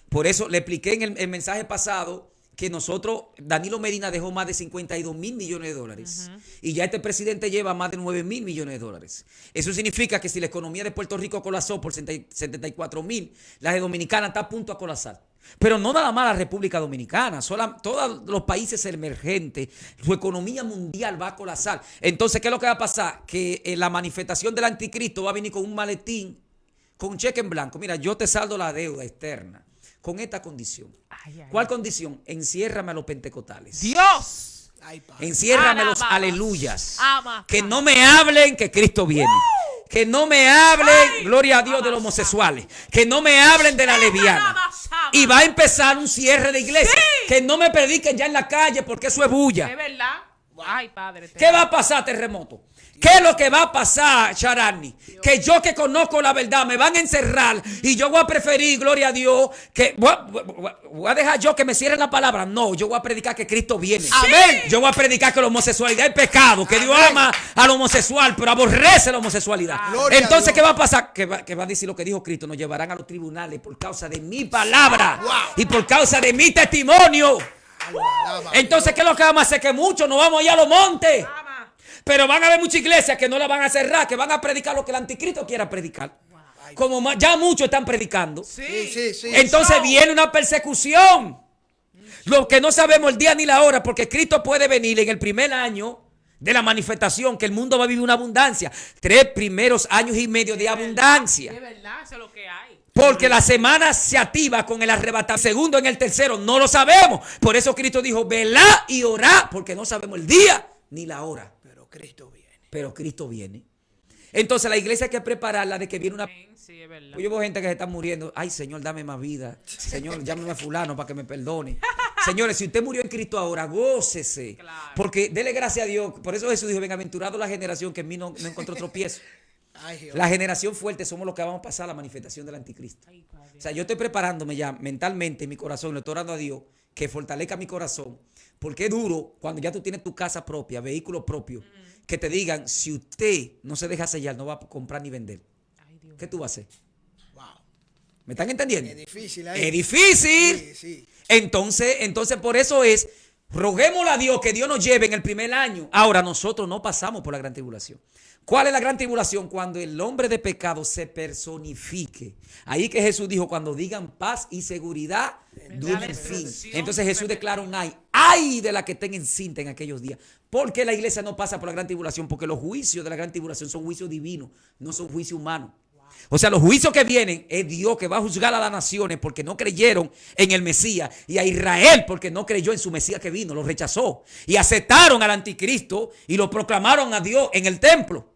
Por eso le expliqué en el mensaje pasado que nosotros, Danilo Medina dejó más de 52 mil millones de dólares. Y ya este presidente lleva más de 9 mil millones de dólares. Eso significa que si la economía de Puerto Rico colapsó por 74 mil, la de Dominicana está a punto de colapsar. Pero no nada más la República Dominicana, todos los países emergentes, su economía mundial va a colapsar. Entonces, ¿qué es lo que va a pasar? Que la manifestación del anticristo va a venir con un maletín, con un cheque en blanco. Mira, yo te saldo la deuda externa con esta condición. Ay, ay, ¿Cuál ay. condición? Enciérrame a los pentecostales. Dios. Ay, padre. Enciérrame los Alababa. aleluyas. Ama. Que no me hablen que Cristo viene. Que no me hablen, gloria a Dios, de los homosexuales. Que no me hablen de la lesbiana. Y va a empezar un cierre de iglesia. Sí. Que no me prediquen ya en la calle porque eso es bulla. ¿Es verdad? Ay, padre. ¿Qué va a pasar, terremoto? ¿Qué es lo que va a pasar, Charani? Que yo que conozco la verdad me van a encerrar y yo voy a preferir, gloria a Dios, que voy a dejar yo que me cierren la palabra. No, yo voy a predicar que Cristo viene. Amén. Yo voy a predicar que la homosexualidad es pecado, que Dios ama al homosexual, pero aborrece la homosexualidad. Gloria a Entonces, Dios. ¿qué va a pasar? Que va a decir lo que dijo Cristo. Nos llevarán a los tribunales por causa de mi palabra y por causa de mi testimonio. Alaba. Entonces, ¿qué es lo que vamos a hacer? Que muchos nos vamos a ir a los montes. Ama. Pero van a haber muchas iglesias que no la van a cerrar, que van a predicar lo que el anticristo quiera predicar. Como ya muchos están predicando. Sí, sí, sí. Entonces viene una persecución. Lo que no sabemos el día ni la hora, porque Cristo puede venir en el primer año de la manifestación, que el mundo va a vivir una abundancia. 3 primeros años y medio de abundancia. Es verdad, eso es lo que hay. Porque la semana se activa con el arrebatamiento. Segundo, en el tercero, no lo sabemos. Por eso Cristo dijo, velá y orá, porque no sabemos el día ni la hora. Pero Cristo viene. Pero Cristo viene. Entonces la iglesia hay que prepararla de que viene una... Sí, es verdad. Yo veo gente que se está muriendo. Ay, Señor, dame más vida. Señor, llámame a fulano para que me perdone. Señores, si usted murió en Cristo ahora, gócese. Claro. Porque dele gracias a Dios. Por eso Jesús dijo, bienaventurado la generación que en mí no encontró tropiezo. Ay, Jehová. La generación fuerte somos los que vamos a pasar a la manifestación del anticristo. Ay, Padre. O sea, yo estoy preparándome ya mentalmente en mi corazón. Le estoy orando a Dios que fortalezca mi corazón. Porque es duro cuando ya tú tienes tu casa propia, vehículo propio, que te digan, si usted no se deja sellar, no va a comprar ni vender. Ay, Dios. ¿Qué tú vas a hacer? Wow. ¿Me están entendiendo? Es difícil ahí. Es difícil. Sí, sí. Entonces por eso es, roguémosle a Dios que Dios nos lleve en el primer año. Ahora, nosotros no pasamos por la gran tribulación. ¿Cuál es la gran tribulación? Cuando el hombre de pecado se personifique. Ahí que Jesús dijo, cuando digan paz y seguridad, duren fin. Entonces Jesús declara un ay de la que estén encinta en aquellos días. ¿Por qué la iglesia no pasa por la gran tribulación? Porque los juicios de la gran tribulación son juicios divinos, no son juicios humanos. O sea, los juicios que vienen es Dios que va a juzgar a las naciones porque no creyeron en el Mesías, y a Israel porque no creyó en su Mesías que vino, lo rechazó y aceptaron al anticristo y lo proclamaron a Dios en el templo.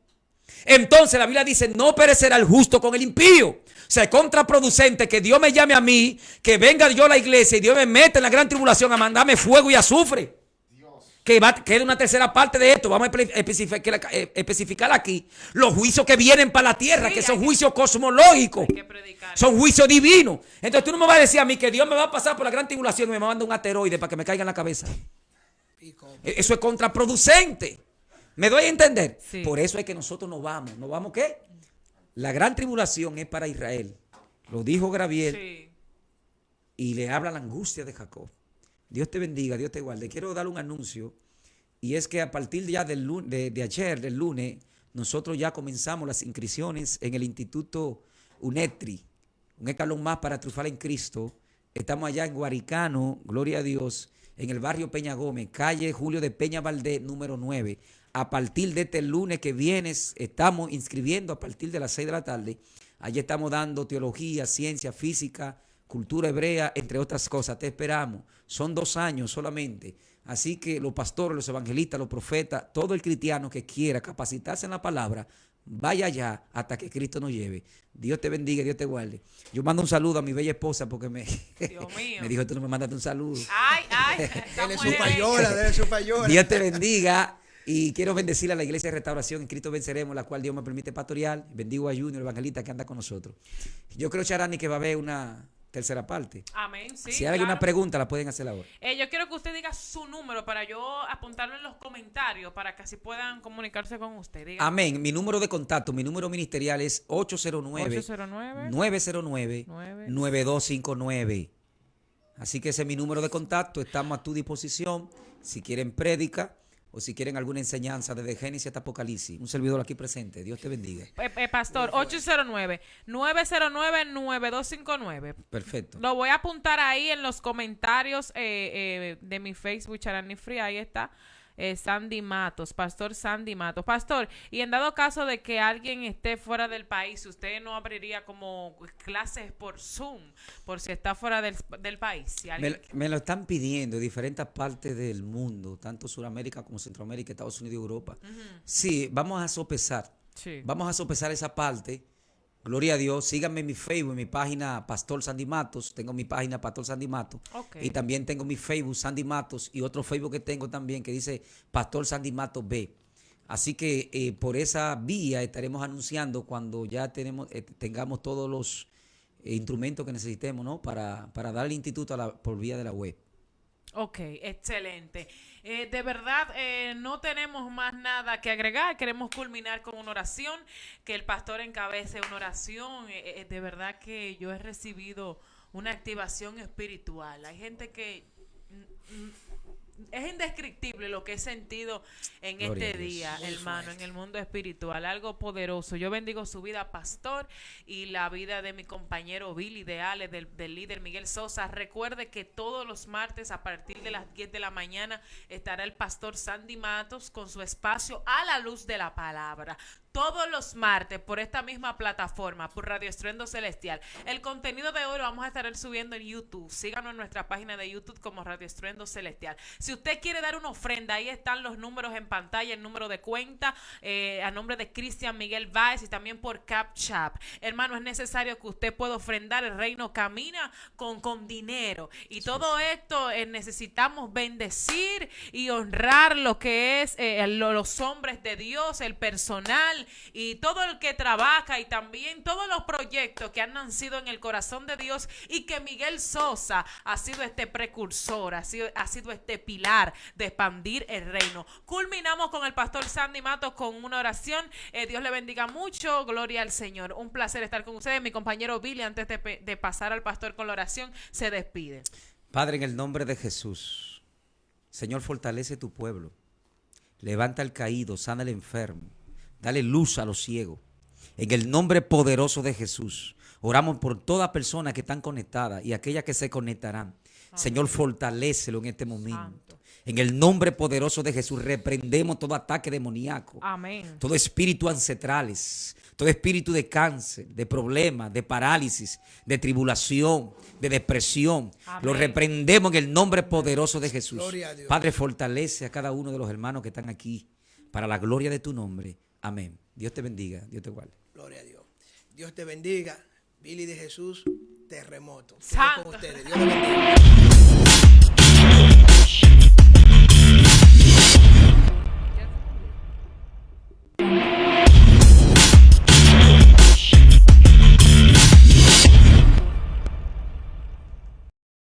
Entonces la Biblia dice, no perecerá el justo con el impío. O sea, es contraproducente que Dios me llame a mí, que venga yo a la iglesia y Dios me mete en la gran tribulación a mandarme fuego y azufre. Que quede una tercera parte de esto. Vamos a especificar aquí los juicios que vienen para la tierra, Sí, que son hay juicios cosmológicos, Hay que predicar. son juicios divinos. Entonces tú no me vas a decir a mí que Dios me va a pasar por la gran tribulación y me manda un asteroide para que me caiga en la cabeza. Eso es contraproducente. ¿Me doy a entender? Sí. Por eso es que nosotros nos vamos. ¿Nos vamos qué? La gran tribulación es para Israel. Lo dijo Gabriel Sí. y le habla la angustia de Jacob. Dios te bendiga, Dios te guarde. Quiero dar un anuncio, y es que a partir ya del de ayer, del lunes, nosotros ya comenzamos las inscripciones en el Instituto UNETRI, un escalón más para triunfar en Cristo. Estamos allá en Guaricano, gloria a Dios, en el barrio Peña Gómez, calle Julio de Peña Valdés, número 9. A partir de este lunes que viene, estamos inscribiendo a partir de las 6 de la tarde. Allí estamos dando teología, ciencia, física, cultura hebrea, entre otras cosas. Te esperamos. Son 2 años solamente. Así que los pastores, los evangelistas, los profetas, todo el cristiano que quiera capacitarse en la palabra, vaya allá hasta que Cristo nos lleve. Dios te bendiga, Dios te guarde. Yo mando un saludo a mi bella esposa porque Dios mío. me dijo, tú no me mandaste un saludo. Ay, Dele esta su mujer- payola, dele su payola. Dios te bendiga. Y quiero bendecir a la Iglesia de Restauración en Cristo Venceremos, la cual Dios me permite pastorear. Bendigo a Junior, evangelista, que anda con nosotros. Yo creo, Charani, que va a haber una tercera parte. Amén, sí, Si hay alguna claro. pregunta, la pueden hacer ahora. Yo quiero que usted diga su número para yo apuntarlo en los comentarios para que así puedan comunicarse con usted. Diga. Amén. Mi número de contacto, mi número ministerial es 809. 809-909-9259. Así que ese es mi número de contacto. Estamos a tu disposición. Si quieren prédica o si quieren alguna enseñanza desde Génesis hasta Apocalipsis. Un servidor aquí presente. Dios te bendiga. Pastor, 809-909-9259. Perfecto. Lo voy a apuntar ahí en los comentarios de mi Facebook, Charani Free. Ahí está. Sandy Matos, Pastor Sandy Matos. Pastor, y en dado caso de que alguien esté fuera del país, ¿usted no abriría como clases por Zoom, por si está fuera del país? Si alguien... Me lo están pidiendo de diferentes partes del mundo, tanto Sudamérica como Centroamérica, Estados Unidos y Europa. Sí, vamos a sopesar. Sí. Vamos a sopesar esa parte. Gloria a Dios. Síganme en mi Facebook, en mi página Pastor Sandy Matos. Tengo mi página Pastor Sandy Matos. Ok. Y también tengo mi Facebook Sandy Matos y otro Facebook que tengo también que dice Pastor Sandy Matos B. Así que por esa vía estaremos anunciando cuando ya tengamos todos los instrumentos que necesitemos, ¿no? Para dar el instituto por vía de la web. Ok, excelente. De verdad, no tenemos más nada que agregar. Queremos culminar con una oración, que el pastor encabece una oración. De verdad que yo he recibido una activación espiritual. Hay gente que es indescriptible lo que he sentido en Gloria este a Dios. día, hermano, en el mundo espiritual, algo poderoso. Yo bendigo su vida, pastor, y la vida de mi compañero Billy, de Ale, del líder Miguel Sosa. Recuerde que todos los martes a partir de las 10 de la mañana estará el pastor Sandy Matos con su espacio A la Luz de la Palabra. todos los martes por esta misma plataforma, por Radio Estruendo Celestial. El contenido de hoy lo vamos a estar subiendo en YouTube. Síganos en nuestra página de YouTube como Radio Estruendo Celestial. Si usted quiere dar una ofrenda, ahí están los números en pantalla, el número de cuenta, a nombre de Cristian Miguel Báez y también por CapChap. Hermano, es necesario que usted pueda ofrendar. El reino camina con dinero. Y todo esto necesitamos bendecir y honrar lo que es los hombres de Dios, el personal y todo el que trabaja y también todos los proyectos que han nacido en el corazón de Dios y que Miguel Sosa ha sido este precursor, ha sido este pilar de expandir el reino. Culminamos con el pastor Sandy Matos con una oración. Dios le bendiga mucho, gloria al Señor. Un placer estar con ustedes. Mi compañero Billy, antes de pasar al pastor con la oración, se despide. Padre, en el nombre de Jesús, Señor, fortalece tu pueblo. Levanta al caído, sana al enfermo. Dale luz a los ciegos. En el nombre poderoso de Jesús, oramos por todas personas que están conectadas y aquellas que se conectarán. Amén. Señor, fortalécelo en este momento. Santo. En el nombre poderoso de Jesús, reprendemos todo ataque demoníaco. Amén. Todo espíritu ancestrales, todo espíritu de cáncer, de problemas, de parálisis, de tribulación, de depresión. Amén. Lo reprendemos en el nombre poderoso de Jesús. Gloria a Dios. Padre, fortalece a cada uno de los hermanos que están aquí para la gloria de tu nombre. Amén. Dios te bendiga, Dios te guarde. Gloria a Dios. Dios te bendiga. Billy de Jesús, terremoto. Santo. Con ustedes. Dios te bendiga.